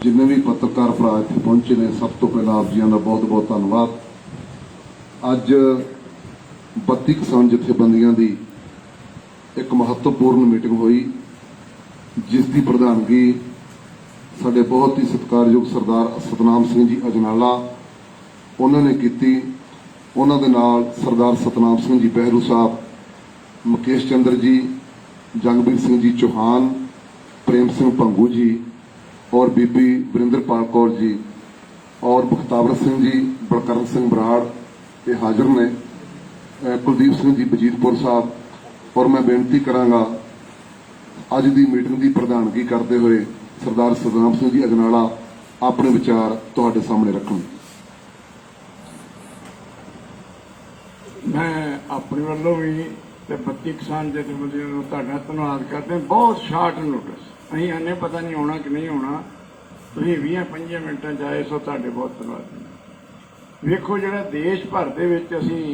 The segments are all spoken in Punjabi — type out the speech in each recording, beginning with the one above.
जिन्हें भी पत्रकार भरा इत्थे पहुंचे ने सब तो पहला आप जियां दा बहुत बहुत धन्यवाद। अज 32 किसान जथेबंदियां दी एक महत्वपूर्ण मीटिंग हुई जिस दी प्रधानगी साडे बहुत ही सत्कारयोग सरदार सतनाम सिंह जी अजनाला उन्होंने की। उन्हां दे नाल सरदार सतनाम सिंह जी बहरू साहब, मुकेश चंद्र जी, जंगबीर सिंह जी चौहान, प्रेम सिंह भंगू जी और बीबी वरिंदरपाल कौर जी और मुख्ताबर सिंह जी, बलकरण सिंह बराड़ ये हाजिर ने, कुलदीप सिंह जी बजीतपुर साहब। और मैं बेनती करांगा अज की मीटिंग की प्रधानगी करते हुए सरदार सतनाम सिंह जी अजनाला अपने विचार तुहाडे सामने रखण। मैं अपने वालों भी 32 किसान जथेबंदियों को तुहाडा धन्यवाद करते हैं। बहुत शार्ट नोटिस अं आने पता नहीं होना कि नहीं होना, तुम 20-25 मिनटों आए सो तुहाडे बहुत धन्यवाद। वेखो जिहड़ा देश भर दे विच असीं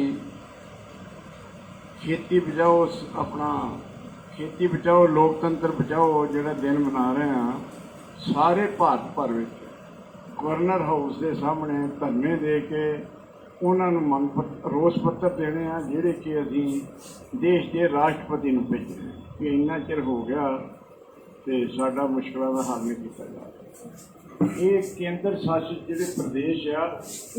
खेती बचाओ अपना खेती बचाओ लोकतंत्र बचाओ जिहड़ा दिन मना रहे हैं, सारे भारत भर में गवर्नर हाउस के सामने धरने दे के उन्होंने मंग पत्र रोस पत्र देने हैं जिहड़े कि असीं देश के राष्ट्रपति नूं भेजने कि इन्ना चिर हो गया तो साडा मुश्किलों का हल नहीं किया जा रहा। ये केंद्र शासित जिहड़े प्रदेश आ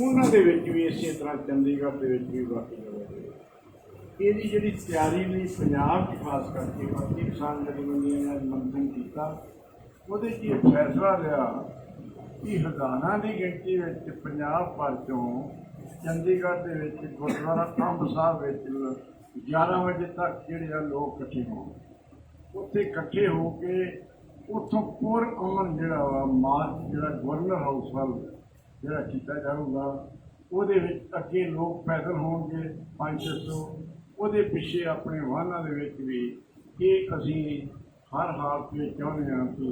उन्हां दे विच भी इसे तरह चंडीगढ़ दे विच भी बाकी ਇਹਦੀ ਜਿਹੜੀ ਤਿਆਰੀ ਲਈ ਪੰਜਾਬ 'ਚ ਖਾਸ ਕਰਕੇ ਬਾਕੀ ਕਿਸਾਨ ਜਥੇਬੰਦੀਆਂ ਨੇ ਅੱਜ ਮੰਥਨ ਕੀਤਾ। ਉਹਦੇ 'ਚ ਇਹ ਫੈਸਲਾ ਲਿਆ ਕਿ ਹਜ਼ਾਰਾਂ ਦੀ ਗਿਣਤੀ ਵਿੱਚ ਪੰਜਾਬ ਭਰ ਚੋਂ ਚੰਡੀਗੜ੍ਹ ਦੇ ਵਿੱਚ ਗੁਰਦੁਆਰਾ ਅੰਬ ਸਾਹਿਬ ਵਿੱਚ 11 ਵਜੇ ਤੱਕ ਜਿਹੜੇ ਆ ਲੋਕ ਇਕੱਠੇ ਹੋਣ। ਉੱਥੇ ਇਕੱਠੇ ਹੋ ਕੇ ਉੱਥੋਂ ਪੁਰ ਅਮਨ ਜਿਹੜਾ ਵਾ ਮਾਰਚ ਜਿਹੜਾ ਗਵਰਨਰ ਹਾਊਸ ਵੱਲ ਜਿਹੜਾ ਕੀਤਾ ਜਾਊਗਾ, ਉਹਦੇ ਵਿੱਚ ਅੱਗੇ ਲੋਕ ਪੈਦਲ ਹੋਣਗੇ 500-600। ਉਹਦੇ ਪਿੱਛੇ ਆਪਣੇ ਵਾਹਨਾਂ ਦੇ ਵਿੱਚ ਵੀ ਇਹ ਅਸੀਂ ਹਰ ਹਾਲਤ ਵਿੱਚ ਚਾਹੁੰਦੇ ਹਾਂ ਕਿ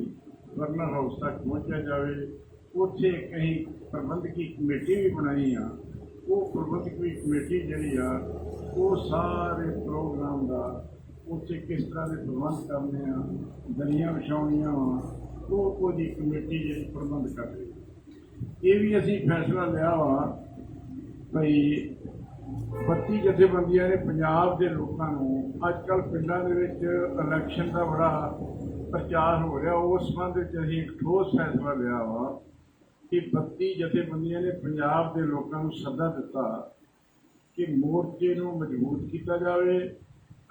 ਗਵਰਨਰ ਹਾਊਸ ਤੱਕ ਪਹੁੰਚਿਆ ਜਾਵੇ। ਉੱਥੇ ਕਈ ਪ੍ਰਬੰਧਕੀ ਕਮੇਟੀ ਵੀ ਬਣਾਈ ਆ। ਉਹ ਪ੍ਰਬੰਧਕੀ ਕਮੇਟੀ ਜਿਹੜੀ ਆ ਉਹ ਸਾਰੇ ਪ੍ਰੋਗਰਾਮ ਦਾ ਉੱਥੇ ਕਿਸ ਤਰ੍ਹਾਂ ਦੇ ਪ੍ਰਬੰਧ ਕਰਨੇ ਆ, ਦਰੀਆਂ ਵਿਛਾਉਣੀਆਂ ਉਹ ਉਹਦੀ ਕਮੇਟੀ ਜਿਹੜੀ ਪ੍ਰਬੰਧ ਕਰ ਰਹੀ। ਇਹ ਵੀ ਅਸੀਂ ਫੈਸਲਾ ਲਿਆ ਵਾ ਭਈ 32 ਜਥੇਬੰਦੀਆਂ ਨੇ ਪੰਜਾਬ ਦੇ ਲੋਕਾਂ ਨੂੰ ਅੱਜ ਕੱਲ੍ਹ ਪਿੰਡਾਂ ਦੇ ਵਿੱਚ ਇਲੈਕਸ਼ਨ ਦਾ ਬੜਾ ਪ੍ਰਚਾਰ ਹੋ ਰਿਹਾ, ਉਸ ਸੰਬੰਧ ਵਿੱਚ ਅਸੀਂ ਇੱਕ ਠੋਸ ਫੈਸਲਾ ਲਿਆ ਵਾ ਕਿ 32 ਜਥੇਬੰਦੀਆਂ ਨੇ ਪੰਜਾਬ ਦੇ ਲੋਕਾਂ ਨੂੰ ਸੱਦਾ ਦਿੱਤਾ ਕਿ ਮੋਰਚੇ ਨੂੰ ਮਜ਼ਬੂਤ ਕੀਤਾ ਜਾਵੇ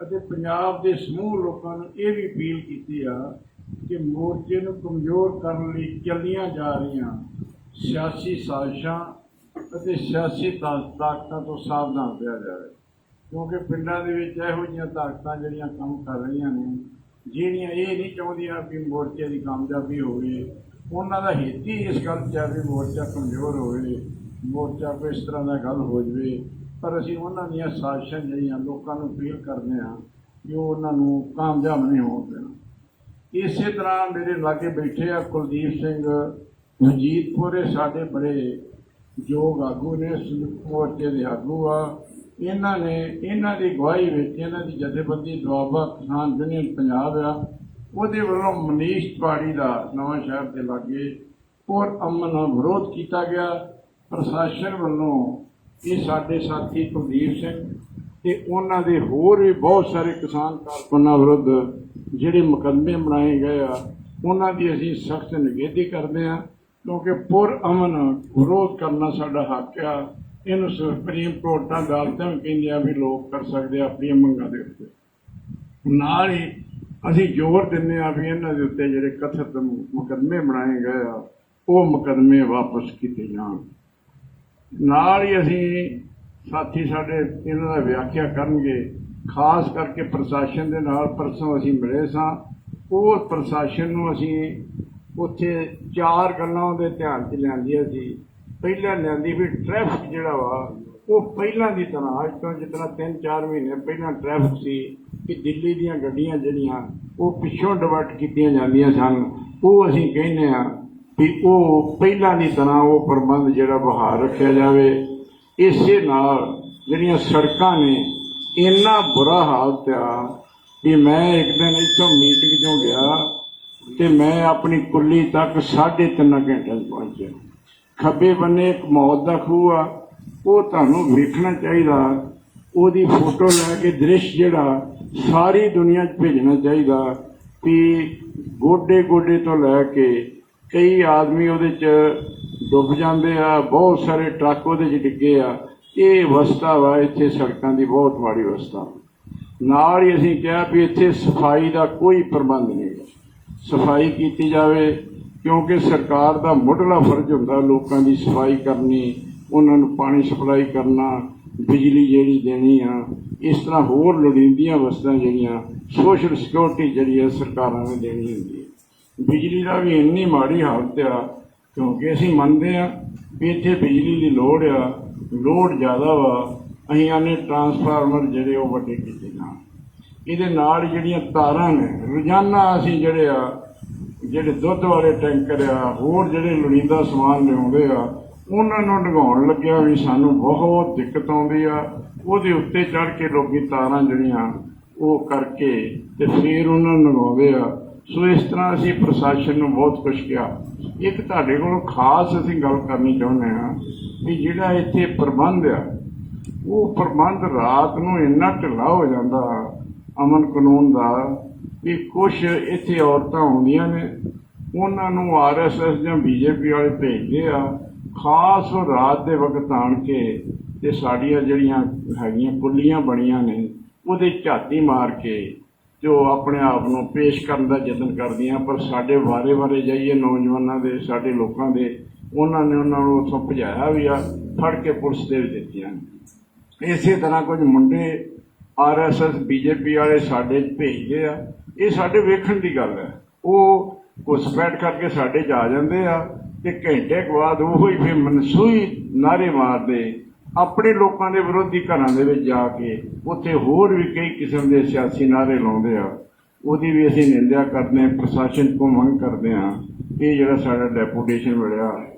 ਅਤੇ ਪੰਜਾਬ ਦੇ ਸਮੂਹ ਲੋਕਾਂ ਨੂੰ ਇਹ ਵੀ ਅਪੀਲ ਕੀਤੀ ਆ ਕਿ ਮੋਰਚੇ ਨੂੰ ਕਮਜ਼ੋਰ ਕਰਨ ਲਈ ਚੱਲੀਆਂ ਜਾ ਰਹੀਆਂ ਸਿਆਸੀ ਸਾਜ਼ਿਸ਼ਾਂ ਅਤੇ ਸਿਆਸੀ ਤਾਕਤਾਂ ਤੋਂ ਸਾਵਧਾਨ ਰਿਹਾ ਜਾਵੇ, ਕਿਉਂਕਿ ਪਿੰਡਾਂ ਦੇ ਵਿੱਚ ਇਹੋ ਜਿਹੀਆਂ ਤਾਕਤਾਂ ਜਿਹੜੀਆਂ ਕੰਮ ਕਰ ਰਹੀਆਂ ਨੇ ਜਿਹੜੀਆਂ ਇਹ ਨਹੀਂ ਚਾਹੁੰਦੀਆਂ ਕਿ ਮੋਰਚੇ ਦੀ ਕਾਮਯਾਬੀ ਹੋਵੇ। ਉਹਨਾਂ ਦਾ ਹਿੱਤ ਹੀ ਇਸ ਗੱਲ 'ਚ ਆ ਵੀ ਮੋਰਚਾ ਕਮਜ਼ੋਰ ਹੋਵੇ, ਮੋਰਚਾ ਕੋਈ ਇਸ ਤਰ੍ਹਾਂ ਦਾ ਗੱਲ ਹੋ ਜਾਵੇ। ਪਰ ਅਸੀਂ ਉਹਨਾਂ ਦੀਆਂ ਸਾਜ਼ਿਸ਼ਾਂ ਜਿਹੜੀਆਂ ਲੋਕਾਂ ਨੂੰ ਅਪੀਲ ਕਰਦੇ ਹਾਂ ਕਿ ਉਹ ਉਹਨਾਂ ਨੂੰ ਕਾਮਯਾਬ ਨਹੀਂ ਹੋਣ ਦੇਣਾ। ਇਸੇ ਤਰ੍ਹਾਂ ਮੇਰੇ ਲਾਗੇ ਬੈਠੇ ਆ ਕੁਲਦੀਪ ਸਿੰਘ ਮਜੀਦਪੁਰ, ਸਾਡੇ ਬੜੇ ਯੋਗ ਆਗੂ ਨੇ, ਸੰਯੁਕਤ ਮੋਰਚੇ ਦੇ ਆਗੂ ਆ। ਇਹਨਾਂ ਦੀ ਅਗਵਾਈ ਵਿੱਚ ਇਹਨਾਂ ਦੀ ਜਥੇਬੰਦੀ ਦੁਆਬਾ ਕਿਸਾਨ ਯੂਨੀਅਨ ਪੰਜਾਬ ਆ, ਉਹਦੇ ਵੱਲੋਂ ਮਨੀਸ਼ ਤਿਵਾੜੀ ਦਾ ਨਵਾਂ ਸ਼ਹਿਰ ਦੇ ਲਾਗੇ ਪੁਰ ਅਮਨ ਵਿਰੋਧ ਕੀਤਾ ਗਿਆ। ਪ੍ਰਸ਼ਾਸਨ ਵੱਲੋਂ ਇਹ ਸਾਡੇ ਸਾਥੀ ਕੁਲਦੀਪ ਸਿੰਘ ਤੇ ਉਹਨਾਂ ਦੇ ਹੋਰ ਵੀ ਬਹੁਤ ਸਾਰੇ ਕਿਸਾਨ ਕਾਰਕੁਨਾਂ ਵਿਰੁੱਧ ਜਿਹੜੇ ਮੁਕੱਦਮੇ ਬਣਾਏ ਗਏ ਆ ਉਹਨਾਂ ਦੀ ਅਸੀਂ ਸਖਤ ਨਿਖੇਧੀ ਕਰਦੇ ਹਾਂ, ਕਿਉਂਕਿ ਪੁਰ ਅਮਨ ਵਿਰੋਧ ਕਰਨਾ ਸਾਡਾ ਹੱਕ ਆ। ਇਹਨੂੰ ਸੁਪਰੀਮ ਕੋਰਟਾਂ ਅਦਾਲਤਾਂ ਵੀ ਕਹਿੰਦੀਆਂ ਵੀ ਲੋਕ ਕਰ ਸਕਦੇ ਆਪਣੀਆਂ ਮੰਗਾਂ ਦੇ ਉੱਤੇ। ਨਾਲ ਹੀ ਅਸੀਂ ਜ਼ੋਰ ਦਿੰਦੇ ਹਾਂ ਵੀ ਇਹਨਾਂ ਦੇ ਉੱਤੇ ਜਿਹੜੇ ਕਥਿਤ ਮੁਕੱਦਮੇ ਬਣਾਏ ਗਏ ਆ ਉਹ ਮੁਕੱਦਮੇ ਵਾਪਸ ਕੀਤੇ ਜਾਣ। ਨਾਲ ਹੀ ਅਸੀਂ ਸਾਥੀ ਸਾਡੇ ਇਹਨਾਂ ਦਾ ਵਿਆਖਿਆ ਕਰਨਗੇ, ਖਾਸ ਕਰਕੇ ਪ੍ਰਸ਼ਾਸਨ ਦੇ ਨਾਲ ਪਰਸੋਂ ਅਸੀਂ ਮਿਲੇ ਸਾਂ। ਉਹ ਪ੍ਰਸ਼ਾਸਨ ਨੂੰ ਅਸੀਂ ਉੱਥੇ 4 ਗੱਲਾਂ ਉਹਦੇ ਧਿਆਨ 'ਚ ਲਿਆਂਦੀਆਂ ਸੀ। ਪਹਿਲਾਂ ਲਿਆਂਦੀ ਵੀ ਟ੍ਰੈਫਿਕ ਜਿਹੜਾ ਵਾ ਉਹ ਪਹਿਲਾਂ ਦੀ ਤਰ੍ਹਾਂ ਅੱਜ ਤੋਂ ਜਿਸ ਤਰ੍ਹਾਂ 3-4 ਮਹੀਨੇ ਪਹਿਲਾਂ ਟ੍ਰੈਫਿਕ ਸੀ ਕਿ ਦਿੱਲੀ ਦੀਆਂ ਗੱਡੀਆਂ ਜਿਹੜੀਆਂ ਉਹ ਪਿੱਛੋਂ ਡਿਵਰਟ ਕੀਤੀਆਂ ਜਾਂਦੀਆਂ ਸਨ, ਉਹ ਅਸੀਂ ਕਹਿੰਦੇ ਹਾਂ ਵੀ ਉਹ ਪਹਿਲਾਂ ਦੀ ਤਰ੍ਹਾਂ ਉਹ ਪ੍ਰਬੰਧ ਜਿਹੜਾ ਬਹਾਲ ਰੱਖਿਆ ਜਾਵੇ। ਇਸੇ ਨਾਲ ਜਿਹੜੀਆਂ ਸੜਕਾਂ ਨੇ ਇੰਨਾ ਬੁਰਾ ਹਾਲਤ ਆ ਕਿ ਮੈਂ ਇੱਕ ਦਿਨ ਇੱਥੋਂ ਮੀਟਿੰਗ 'ਚੋਂ ਗਿਆ ਤੇ ਮੈਂ ਆਪਣੀ ਕੁੱਲੀ ਤੱਕ 3.5 ਘੰਟੇ 'ਚ ਪਹੁੰਚਿਆ। ਖੱਬੇ ਬੰਨੇ ਇੱਕ ਮੌਤ ਦਾ ਖੂਹ ਆ, ਉਹ ਤੁਹਾਨੂੰ ਵੇਖਣਾ ਚਾਹੀਦਾ। ਉਹਦੀ ਫੋਟੋ ਲੈ ਕੇ ਦ੍ਰਿਸ਼ ਜਿਹੜਾ ਸਾਰੀ ਦੁਨੀਆ 'ਚ ਭੇਜਣਾ ਚਾਹੀਦਾ ਵੀ ਗੋਡੇ ਗੋਡੇ ਤੋਂ ਲੈ ਕੇ ਕਈ ਆਦਮੀ ਉਹਦੇ 'ਚ ਡੁੱਬ ਜਾਂਦੇ ਆ, ਬਹੁਤ ਸਾਰੇ ਟਰੱਕ ਉਹਦੇ 'ਚ ਡਿੱਗੇ ਆ। ਇਹ ਅਵਸਥਾ ਵਾ ਇੱਥੇ ਸੜਕਾਂ ਦੀ, ਬਹੁਤ ਮਾੜੀ ਅਵਸਥਾ। ਨਾਲ ਹੀ ਅਸੀਂ ਕਿਹਾ ਵੀ ਇੱਥੇ ਸਫਾਈ ਦਾ ਕੋਈ ਪ੍ਰਬੰਧ ਨਹੀਂ, ਸਫਾਈ ਕੀਤੀ ਜਾਵੇ, ਕਿਉਂਕਿ ਸਰਕਾਰ ਦਾ ਮੁੱਢਲਾ ਫਰਜ਼ ਹੁੰਦਾ ਲੋਕਾਂ ਦੀ ਸਫਾਈ ਕਰਨੀ, ਉਹਨਾਂ ਨੂੰ ਪਾਣੀ ਸਪਲਾਈ ਕਰਨਾ, ਬਿਜਲੀ ਜਿਹੜੀ ਦੇਣੀ ਆ, ਇਸ ਤਰ੍ਹਾਂ ਹੋਰ ਲੋੜੀਂਦੀਆਂ ਵਸਤਾਂ ਜਿਹੜੀਆਂ ਸੋਸ਼ਲ ਸਿਕਿਉਰਿਟੀ ਜਿਹੜੀ ਆ ਸਰਕਾਰਾਂ ਨੇ ਦੇਣੀ ਹੁੰਦੀ ਹੈ। ਬਿਜਲੀ ਦਾ ਵੀ ਇੰਨੀ ਮਾੜੀ ਹਾਲਤ ਆ, ਕਿਉਂਕਿ ਅਸੀਂ ਮੰਨਦੇ ਆ ਵੀ ਇੱਥੇ ਬਿਜਲੀ ਦੀ ਲੋੜ ਆ, ਲੋਡ ਜ਼ਿਆਦਾ ਵਾ। ਅਸੀਂ ਆਨੇ ਟਰਾਂਸਫਾਰਮਰ ਜਿਹੜੇ ਉਹ ਵੱਡੇ ਕੀਤੇ ਜਾਣ। ਇਹਦੇ ਨਾਲ ਜਿਹੜੀਆਂ ਤਾਰਾਂ ਨੇ ਰੋਜ਼ਾਨਾ ਅਸੀਂ ਜਿਹੜੇ ਦੁੱਧ ਵਾਲੇ ਟੈਂਕਰ ਆ, ਹੋਰ ਜਿਹੜੇ ਲੋੜੀਂਦਾ ਸਮਾਨ ਲਿਆਉਂਦੇ ਆ, ਉਹਨਾਂ ਨੂੰ ਲਗਾਉਣ ਲੱਗਿਆ ਵੀ ਸਾਨੂੰ ਬਹੁਤ ਦਿੱਕਤ ਆਉਂਦੀ ਆ। ਉਹਦੇ ਉੱਤੇ ਚੜ੍ਹ ਕੇ ਲੋਕੀ ਤਾਰਾਂ ਜਿਹੜੀਆਂ ਉਹ ਕਰਕੇ ਤੇ ਫਿਰ ਉਹਨਾਂ ਨੂੰ ਲਗਾਉਂਦੇ ਆ। ਸੋ ਇਸ ਤਰ੍ਹਾਂ ਅਸੀਂ ਪ੍ਰਸ਼ਾਸਨ ਨੂੰ ਬਹੁਤ ਕੁਛ ਕਿਹਾ। ਇੱਕ ਤੁਹਾਡੇ ਕੋਲੋਂ ਖਾਸ ਅਸੀਂ ਗੱਲ ਕਰਨੀ ਚਾਹੁੰਦੇ ਹਾਂ ਵੀ ਜਿਹੜਾ ਇੱਥੇ ਪ੍ਰਬੰਧ ਆ, ਉਹ ਪ੍ਰਬੰਧ ਰਾਤ ਨੂੰ ਇੰਨਾ ਢਿੱਲਾ ਹੋ ਜਾਂਦਾ ਅਮਨ ਕਾਨੂੰਨ ਦਾ ਵੀ ਕੁਛ ਇੱਥੇ ਔਰਤਾਂ ਆਉਂਦੀਆਂ ਨੇ, ਉਹਨਾਂ ਨੂੰ RSS ਜਾਂ BJP ਵਾਲੇ ਭੇਜਦੇ ਆ, ਖਾਸ ਉਹ ਰਾਤ ਦੇ ਵਕਤ ਆਣ ਕੇ ਤੇ ਸਾਡੀਆਂ ਜਿਹੜੀਆਂ ਹੈਗੀਆਂ ਕੁੱਲੀਆਂ ਬਣੀਆਂ ਨੇ ਉਹਦੇ ਝਾਤੀ ਮਾਰ ਕੇ ਜੋ ਆਪਣੇ ਆਪ ਨੂੰ ਪੇਸ਼ ਕਰਨ ਦਾ ਯਤਨ ਕਰਦੀਆਂ। ਪਰ ਸਾਡੇ ਵਾਰੇ ਜਾਈਏ ਨੌਜਵਾਨਾਂ ਦੇ, ਸਾਡੇ ਲੋਕਾਂ ਦੇ, ਉਹਨਾਂ ਨੇ ਉਹਨਾਂ ਨੂੰ ਉੱਥੋਂ ਭਜਾਇਆ ਵੀ ਆ, ਫੜ ਕੇ ਪੁਲਿਸ ਦੇ ਵੀ ਦਿੱਤੀਆਂ। ਇਸੇ ਤਰ੍ਹਾਂ ਕੁਝ ਮੁੰਡੇ RSS BJP ਵਾਲੇ ਸਾਡੇ ਭੇਜਦੇ ਆ। ਇਹ ਸਾਡੇ ਵੇਖਣ ਦੀ ਗੱਲ ਹੈ। ਉਹ ਘੁਸਪੈਠ ਕਰਕੇ ਸਾਡੇ 'ਚ ਆ ਜਾਂਦੇ ਆ ਤੇ ਘੰਟੇ ਕੁ ਬਾਅਦ ਉਹੀ ਫਿਰ ਮਨਸੂਈ ਨਾਅਰੇ ਮਾਰਦੇ ਆਪਣੇ ਲੋਕਾਂ ਦੇ ਵਿਰੋਧੀ ਘਰਾਂ ਦੇ ਵਿੱਚ ਜਾ ਕੇ ਉੱਥੇ ਹੋਰ ਵੀ ਕਈ ਕਿਸਮ ਦੇ ਸਿਆਸੀ ਨਾਅਰੇ ਲਾਉਂਦੇ ਆ। ਉਹਦੀ ਵੀ ਅਸੀਂ ਨਿੰਦਿਆ ਕਰਦੇ ਹਾਂ, ਪ੍ਰਸ਼ਾਸਨ ਕੋਲ ਮੰਗ ਕਰਦੇ ਹਾਂ ਇਹ ਜਿਹੜਾ ਸਾਡਾ ਡੈਪੂਟੇਸ਼ਨ ਮਿਲਿਆ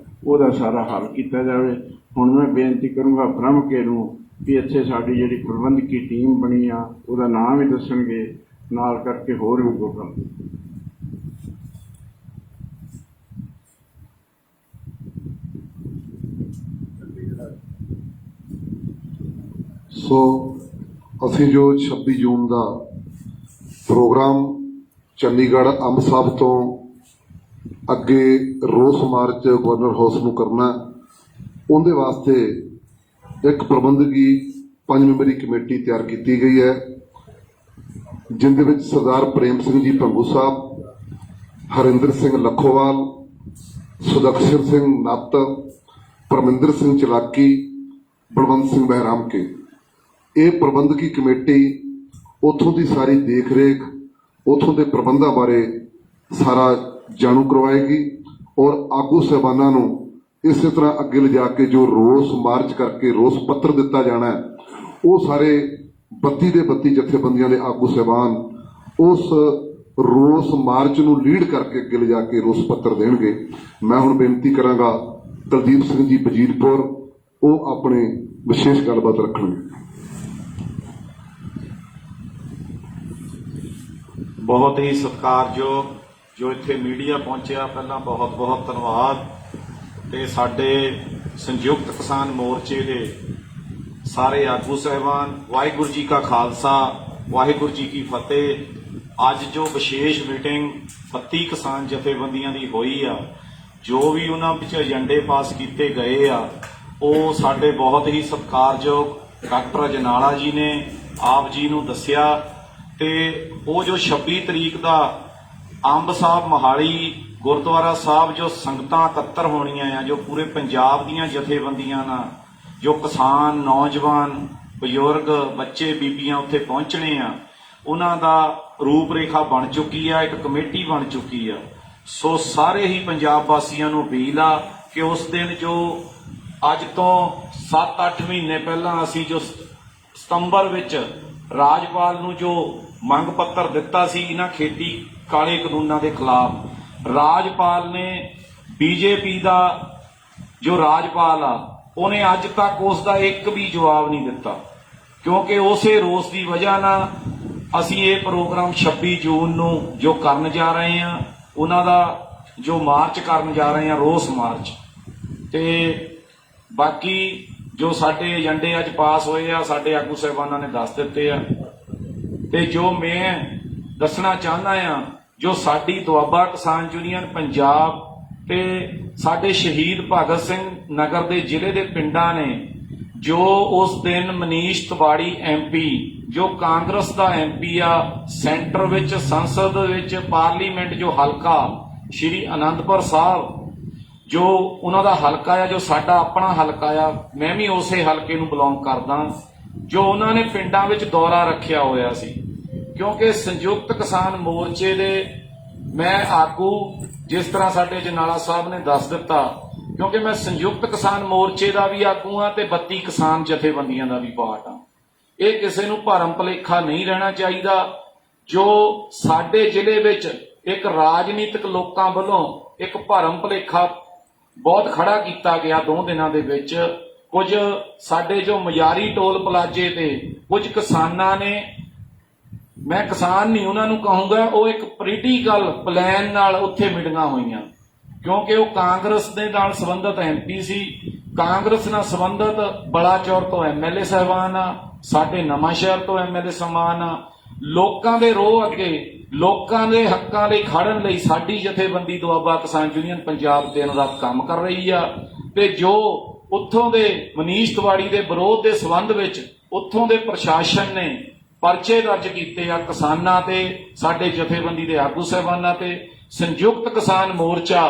ਉਹਦਾ ਸਾਰਾ ਹੱਲ ਕੀਤਾ ਜਾਵੇ। ਹੁਣ ਮੈਂ ਬੇਨਤੀ ਕਰੂੰਗਾ ਬ੍ਰਹਮਕੇ ਨੂੰ ਵੀ ਇੱਥੇ ਸਾਡੀ ਜਿਹੜੀ ਪ੍ਰਬੰਧਕੀ ਟੀਮ ਬਣੀ ਆ ਉਹਦਾ ਨਾਮ ਵੀ ਦੱਸਣਗੇ, ਨਾਲ ਕਰਕੇ ਹੋਰ ਵੀ ਕੋਈ ਕੰਮ। ਸੋ ਅਸੀਂ ਜੋ 26 ਜੂਨ ਦਾ ਪ੍ਰੋਗਰਾਮ ਚੰਡੀਗੜ੍ਹ ਅੰਬ ਸਾਹਿਬ ਤੋਂ ਅੱਗੇ ਰੋਸ ਮਾਰਚ ਗਵਰਨਰ ਹਾਊਸ ਨੂੰ ਕਰਨਾ, ਉਹਦੇ ਵਾਸਤੇ ਇੱਕ ਪ੍ਰਬੰਧਕੀ 5 ਮੈਂਬਰੀ ਕਮੇਟੀ ਤਿਆਰ ਕੀਤੀ ਗਈ ਹੈ, ਜਿੰਦੇ ਵਿੱਚ ਸਰਦਾਰ ਪ੍ਰੇਮ ਸਿੰਘ ਜੀ ਭੰਗੂ ਸਾਹਿਬ, ਹਰਿੰਦਰ ਸਿੰਘ ਲੱਖੋਵਾਲ, ਸੁਦਕਸ਼ਰ ਸਿੰਘ ਨੱਤ, ਪਰਮਿੰਦਰ ਸਿੰਘ ਚਲਾਕੀ, ਬਲਵੰਤ ਸਿੰਘ ਬਹਿਰਾਮ ਕੇ। ਇਹ ਪ੍ਰਬੰਧਕੀ ਕਮੇਟੀ ਉੱਥੋਂ ਦੀ ਸਾਰੀ ਦੇਖ ਰੇਖ, ਉੱਥੋਂ ਦੇ ਪ੍ਰਬੰਧਾਂ ਬਾਰੇ ਸਾਰਾ ਜਾਣੂ ਕਰਵਾਏਗੀ ਔਰ ਆਗੂ ਸਾਹਿਬਾਨਾਂ ਨੂੰ ਇਸੇ ਤਰ੍ਹਾਂ ਅੱਗੇ ਲਿਜਾ ਕੇ ਜੋ ਰੋਸ ਮਾਰਚ ਕਰਕੇ ਰੋਸ ਪੱਤਰ ਦਿੱਤਾ ਜਾਣਾ ਹੈ, ਉਹ ਸਾਰੇ 32 ਦੇ 32 ਜਥੇਬੰਦੀਆਂ ਦੇ ਆਗੂ ਸਾਹਿਬਾਨ ਉਸ ਰੋਸ ਮਾਰਚ ਨੂੰ ਲੀਡ ਕਰਕੇ ਅੱਗੇ ਲਿਜਾ ਕੇ ਰੋਸ ਪੱਤਰ ਦੇਣਗੇ। ਮੈਂ ਹੁਣ ਬੇਨਤੀ ਕਰਾਂਗਾ ਕੁਲਦੀਪ ਸਿੰਘ ਜੀ ਵਜੀਰਪੁਰ, ਉਹ ਆਪਣੇ ਵਿਸ਼ੇਸ਼ ਗੱਲਬਾਤ ਰੱਖਣਗੇ। ਬਹੁਤ ਹੀ ਸਤਿਕਾਰਯੋਗ ਜੋ ਇੱਥੇ ਮੀਡੀਆ ਪਹੁੰਚਿਆ, ਪਹਿਲਾਂ ਬਹੁਤ ਬਹੁਤ ਧੰਨਵਾਦ। ਤੇ ਸਾਡੇ ਸੰਯੁਕਤ ਕਿਸਾਨ ਮੋਰਚੇ ਦੇ ਸਾਰੇ ਆਗੂ ਸਾਹਿਬਾਨ, ਵਾਹਿਗੁਰੂ ਜੀ ਕਾ ਖਾਲਸਾ, ਵਾਹਿਗੁਰੂ ਜੀ ਕੀ ਫਤਿਹ। ਅੱਜ ਜੋ ਵਿਸ਼ੇਸ਼ ਮੀਟਿੰਗ 32 ਕਿਸਾਨ ਜਥੇਬੰਦੀਆਂ ਦੀ ਹੋਈ ਆ, ਜੋ ਵੀ ਉਹਨਾਂ ਵਿੱਚ ਏਜੰਡੇ ਪਾਸ ਕੀਤੇ ਗਏ ਆ, ਉਹ ਸਾਡੇ ਬਹੁਤ ਹੀ ਸਤਿਕਾਰਯੋਗ ਡਾਕਟਰ ਅਜਨਾਲਾ ਜੀ ਨੇ ਆਪ ਜੀ ਨੂੰ ਦੱਸਿਆ। ਤੇ ਉਹ ਜੋ 26 ਤਰੀਕ ਦਾ ਅੰਬ ਸਾਹਿਬ ਮੋਹਾਲੀ ਗੁਰਦੁਆਰਾ ਸਾਹਿਬ ਜੋ ਸੰਗਤਾਂ ਇਕੱਤਰ ਹੋਣੀਆਂ ਆ, ਜੋ ਪੂਰੇ ਪੰਜਾਬ ਦੀਆਂ ਜਥੇਬੰਦੀਆਂ ਨਾਲ, ਜੋ ਕਿਸਾਨ, ਨੌਜਵਾਨ, ਬਜ਼ੁਰਗ, ਬੱਚੇ, ਬੀਬੀਆਂ ਉੱਥੇ ਪਹੁੰਚਣੇ ਆ, ਉਹਨਾਂ ਦਾ ਰੂਪ ਰੇਖਾ ਬਣ ਚੁੱਕੀ ਆ, ਇੱਕ ਕਮੇਟੀ ਬਣ ਚੁੱਕੀ ਆ। ਸੋ ਸਾਰੇ ਹੀ ਪੰਜਾਬ ਵਾਸੀਆਂ ਨੂੰ ਅਪੀਲ ਆ ਕਿ ਉਸ ਦਿਨ ਜੋ ਅੱਜ ਤੋਂ 7-8 ਮਹੀਨੇ ਪਹਿਲਾਂ ਅਸੀਂ ਜੋ ਸਤੰਬਰ ਵਿੱਚ ਰਾਜਪਾਲ ਨੂੰ ਜੋ ਮੰਗ ਪੱਤਰ ਦਿੱਤਾ ਸੀ ਇਹਨਾਂ ਖੇਤੀ ਕਾਲੇ ਕਾਨੂੰਨਾਂ ਦੇ ਖਿਲਾਫ, ਰਾਜਪਾਲ ਨੇ BJP ਦਾ ਜੋ ਰਾਜਪਾਲ ਆ ਉਹਨੇ ਅੱਜ ਤੱਕ ਉਸ ਦਾ ਇੱਕ ਵੀ ਜਵਾਬ ਨਹੀਂ ਦਿੱਤਾ। ਕਿਉਂਕਿ ਉਸੇ ਰੋਸ ਦੀ ਵਜ੍ਹਾ ਨਾਲ ਅਸੀਂ ਇਹ ਪ੍ਰੋਗਰਾਮ 26 ਜੂਨ ਨੂੰ ਜੋ ਕਰਨ ਜਾ ਰਹੇ ਹਾਂ, ਉਹਨਾਂ ਦਾ ਜੋ ਮਾਰਚ ਕਰਨ ਜਾ ਰਹੇ ਆ, ਰੋਸ ਮਾਰਚ। ਤੇ ਬਾਕੀ ਜੋ ਸਾਡੇ ਏਜੰਡੇ ਅੱਜ ਪਾਸ ਹੋਏ ਆ, ਸਾਡੇ ਆਗੂ ਸਾਹਿਬਾਨਾਂ ਨੇ ਦੱਸ ਦਿੱਤੇ ਆ। ਤੇ ਜੋ ਮੈਂ ਦੱਸਣਾ ਚਾਹੁੰਦਾ ਆ, ਜੋ ਸਾਡੀ ਦੁਆਬਾ ਕਿਸਾਨ ਯੂਨੀਅਨ ਪੰਜਾਬ ਤੇ ਸਾਡੇ ਸ਼ਹੀਦ ਭਗਤ ਸਿੰਘ ਨਗਰ ਦੇ ਜ਼ਿਲ੍ਹੇ ਦੇ ਪਿੰਡਾਂ ਨੇ, ਜੋ ਉਸ ਦਿਨ ਮਨੀਸ਼ ਤਿਵਾੜੀ MP, ਜੋ ਕਾਂਗਰਸ ਦਾ MP ਆ, ਸੈਂਟਰ ਵਿੱਚ ਸੰਸਦ ਵਿੱਚ ਪਾਰਲੀਮੈਂਟ ਜੋ ਹਲਕਾ ਸ਼੍ਰੀ ਅਨੰਦਪੁਰ ਸਾਹਿਬ, ਜੋ ਉਹਨਾਂ ਦਾ ਹਲਕਾ ਆ, ਜੋ ਸਾਡਾ ਆਪਣਾ ਹਲਕਾ ਆ, ਮੈਂ ਵੀ ਉਸੇ ਹਲਕੇ ਨੂੰ ਬਿਲੋਂਗ ਕਰਦਾ, ਜੋ ਉਹਨਾਂ ਨੇ ਪਿੰਡਾਂ ਵਿੱਚ ਦੌਰਾ ਰੱਖਿਆ ਹੋਇਆ ਸੀ। ਕਿਉਂਕਿ ਸੰਯੁਕਤ ਕਿਸਾਨ ਮੋਰਚੇ ਦੇ ਮੈਂ ਆਗੂ, ਜਿਸ ਤਰ੍ਹਾਂ ਸਾਡੇ ਜਨਾਲਾ ਸਾਹਿਬ ਨੇ ਦੱਸ ਦਿੱਤਾ, ਕਿਉਂਕਿ ਮੈਂ ਸੰਯੁਕਤ ਕਿਸਾਨ ਮੋਰਚੇ ਦਾ ਵੀ ਆਗੂ ਹਾਂ ਤੇ 32 ਕਿਸਾਨ ਜਥੇਬੰਦੀਆਂ ਦਾ ਵੀ ਪਾਰਟ ਹਾਂ। ਇਹ ਕਿਸੇ ਨੂੰ ਭਰਮ ਭੁਲੇਖਾ ਨਹੀਂ ਰਹਿਣਾ ਚਾਹੀਦਾ। ਜੋ ਸਾਡੇ ਜ਼ਿਲ੍ਹੇ ਵਿੱਚ ਇੱਕ ਰਾਜਨੀਤਿਕ ਲੋਕਾਂ ਵੱਲੋਂ ਇੱਕ ਭਰਮ ਭੁਲੇਖਾ ਬਹੁਤ ਖੜਾ ਕੀਤਾ ਗਿਆ 2 ਦਿਨਾਂ ਦੇ ਵਿੱਚ, ਕੁਝ ਸਾਡੇ ਜੋ ਮਯਾਰੀ ਟੋਲ ਪਲਾਜੇ ਤੇ ਕੁਝ ਕਿਸਾਨਾਂ ਨੇ, ਮੈਂ ਕਿਸਾਨ ਨਹੀਂ ਉਹਨਾਂ ਨੂੰ ਕਹੂੰਗਾ, ਉਹ ਇੱਕ ਪੋਲੀਟੀਕਲ ਪਲਾਨ ਨਾਲ ਉੱਥੇ ਮੀਟਿੰਗਾਂ ਹੋਈਆਂ, ਕਿਉਂਕਿ ਉਹ ਕਾਂਗਰਸ ਦੇ ਨਾਲ ਸੰਬੰਧਿਤ MP ਸੀ, ਕਾਂਗਰਸ ਨਾਲ ਸੰਬੰਧਿਤ ਬਲਾਚੌਰ ਤੋਂ MLA ਸਾਹਿਬਾਨ ਆ, ਸਾਡੇ ਨਵਾਂ ਸ਼ਹਿਰ ਤੋਂ MLA ਸਾਹਿਬਾਨ ਆ। ਲੋਕਾਂ ਦੇ ਰੋਹ ਅੱਗੇ, ਲੋਕਾਂ ਦੇ ਹੱਕਾਂ ਲਈ ਖੜਨ ਲਈ ਸਾਡੀ ਜਥੇਬੰਦੀ ਦੁਆਬਾ ਕਿਸਾਨ ਯੂਨੀਅਨ ਪੰਜਾਬ ਦਿਨ ਰਾਤ ਕੰਮ ਕਰ ਰਹੀ ਆ। ਤੇ ਜੋ ਉੱਥੋਂ ਦੇ ਮਨੀਸ਼ ਤਿਵਾੜੀ ਦੇ ਵਿਰੋਧ ਦੇ ਸੰਬੰਧ ਵਿੱਚ ਉੱਥੋਂ ਦੇ ਪ੍ਰਸ਼ਾਸਨ ਨੇ ਪਰਚੇ ਦਰਜ ਕੀਤੇ ਆ ਕਿਸਾਨਾਂ ਤੇ, ਸਾਡੇ ਜਥੇਬੰਦੀ ਦੇ ਆਗੂ ਸਾਹਿਬਾਨਾਂ ਤੇ, ਸੰਯੁਕਤ ਕਿਸਾਨ ਮੋਰਚਾ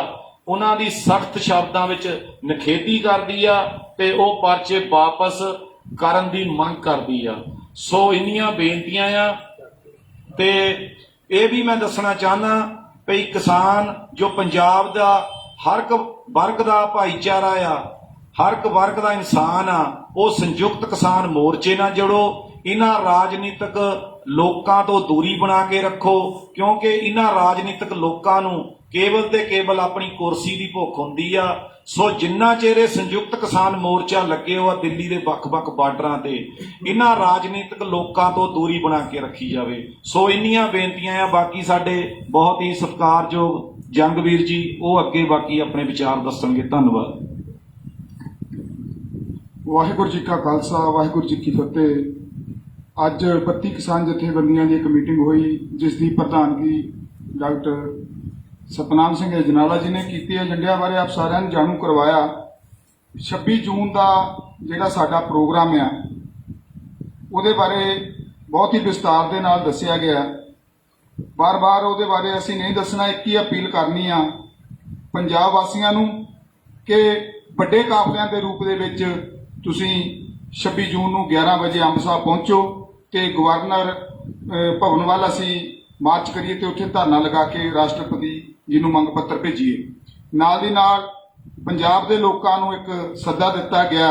ਉਹਨਾਂ ਦੀ ਸਖਤ ਸ਼ਬਦਾਂ ਵਿੱਚ ਨਿਖੇਧੀ ਕਰਦੀ ਆ ਤੇ ਉਹ ਪਰਚੇ ਵਾਪਸ ਕਰਨ ਦੀ ਮੰਗ ਕਰਦੀ ਆ। ਸੋ ਇੰਨੀਆਂ ਬੇਨਤੀਆਂ ਆ। ਤੇ ਇਹ ਵੀ ਮੈਂ ਦੱਸਣਾ ਚਾਹੁੰਦਾ ਵੀ ਕਿਸਾਨ ਜੋ ਪੰਜਾਬ ਦਾ ਹਰ ਇੱਕ ਵਰਗ ਦਾ ਭਾਈਚਾਰਾ ਆ, ਹਰ ਇੱਕ ਵਰਗ ਦਾ ਇਨਸਾਨ ਆ, ਉਹ ਸੰਯੁਕਤ ਕਿਸਾਨ ਮੋਰਚੇ ਨਾਲ ਜੁੜੋ। ਇਹਨਾਂ ਰਾਜਨੀਤਿਕ ਲੋਕਾਂ ਤੋਂ ਦੂਰੀ ਬਣਾ ਕੇ ਰੱਖੋ, ਕਿਉਂਕਿ ਇਹਨਾਂ ਰਾਜਨੀਤਿਕ ਲੋਕਾਂ ਨੂੰ ਕੇਵਲ ਤੇ ਕੇਵਲ ਆਪਣੀ ਕੁਰਸੀ ਦੀ ਭੁੱਖ ਹੁੰਦੀ ਆ। ਸੋ ਜਿੰਨਾ ਚਿਰ ਇਹ ਸੰਯੁਕਤ ਕਿਸਾਨ ਮੋਰਚਾ ਲੱਗੇ ਹੋਆ ਦਿੱਲੀ ਦੇ ਵੱਖ-ਵੱਖ ਬਾਰਡਰਾਂ ਤੇ, ਇਹਨਾਂ ਰਾਜਨੀਤਿਕ ਲੋਕਾਂ ਤੋਂ ਦੂਰੀ ਬਣਾ ਕੇ ਰੱਖੀ ਜਾਵੇ। ਸੋ ਇੰਨੀਆਂ ਬੇਨਤੀਆਂ ਆ। ਬਾਕੀ ਸਾਡੇ ਬਹੁਤ ਹੀ ਸਤਿਕਾਰਯੋਗ ਜੰਗਵੀਰ ਜੀ, ਉਹ ਅੱਗੇ ਬਾਕੀ ਆਪਣੇ ਵਿਚਾਰ ਦੱਸਣਗੇ। ਧੰਨਵਾਦ। ਵਾਹਿਗੁਰੂ ਜੀ ਕਾ ਖਾਲਸਾ, ਵਾਹਿਗੁਰੂ ਜੀ ਕੀ ਫਤਿਹ। ਅੱਜ 32 ਕਿਸਾਨ ਜਥੇਬੰਦੀਆਂ ਦੀ ਇੱਕ ਮੀਟਿੰਗ ਹੋਈ, ਜਿਸ ਦੀ ਪ੍ਰਧਾਨਗੀ ਡਾਕਟਰ ਸਤਨਾਮ ਸਿੰਘ ਅਜਨਾਲਾ ਜੀ ਨੇ ਕੀਤੀ। ਏਜੰਡਿਆਂ ਬਾਰੇ ਆਪ ਸਾਰਿਆਂ ਨੂੰ ਜਾਣੂ ਕਰਵਾਇਆ। 26 ਜੂਨ ਦਾ ਜਿਹੜਾ ਸਾਡਾ ਪ੍ਰੋਗਰਾਮ ਆ, ਉਹਦੇ ਬਾਰੇ ਬਹੁਤ ਹੀ ਵਿਸਤਾਰ ਦੇ ਨਾਲ ਦੱਸਿਆ ਗਿਆ। ਬਾਰ-ਬਾਰ ਉਹਦੇ ਬਾਰੇ ਅਸੀਂ ਨਹੀਂ ਦੱਸਣਾ। ਇੱਕ ਹੀ ਅਪੀਲ ਕਰਨੀ ਆ ਪੰਜਾਬ ਵਾਸੀਆਂ ਨੂੰ ਕਿ ਵੱਡੇ ਕਾਫਲਿਆਂ ਦੇ ਰੂਪ ਦੇ ਵਿੱਚ ਤੁਸੀਂ 26 ਜੂਨ ਨੂੰ 11 ਵਜੇ ਅੰਬ ਸਾਹਿਬ ਪਹੁੰਚੋ ਤੇ ਗਵਰਨਰ ਭਵਨ ਵੱਲ ਅਸੀਂ ਮਾਰਚ ਕਰੀਏ ਤੇ ਉੱਥੇ ਧਰਨਾ ਲਗਾ ਕੇ ਰਾਸ਼ਟਰਪਤੀ ਜੀ ਨੂੰ ਮੰਗ ਪੱਤਰ ਭੇਜੀਏ। ਨਾਲ ਦੀ ਨਾਲ ਪੰਜਾਬ ਦੇ ਲੋਕਾਂ ਨੂੰ ਇੱਕ ਸੱਦਾ ਦਿੱਤਾ ਗਿਆ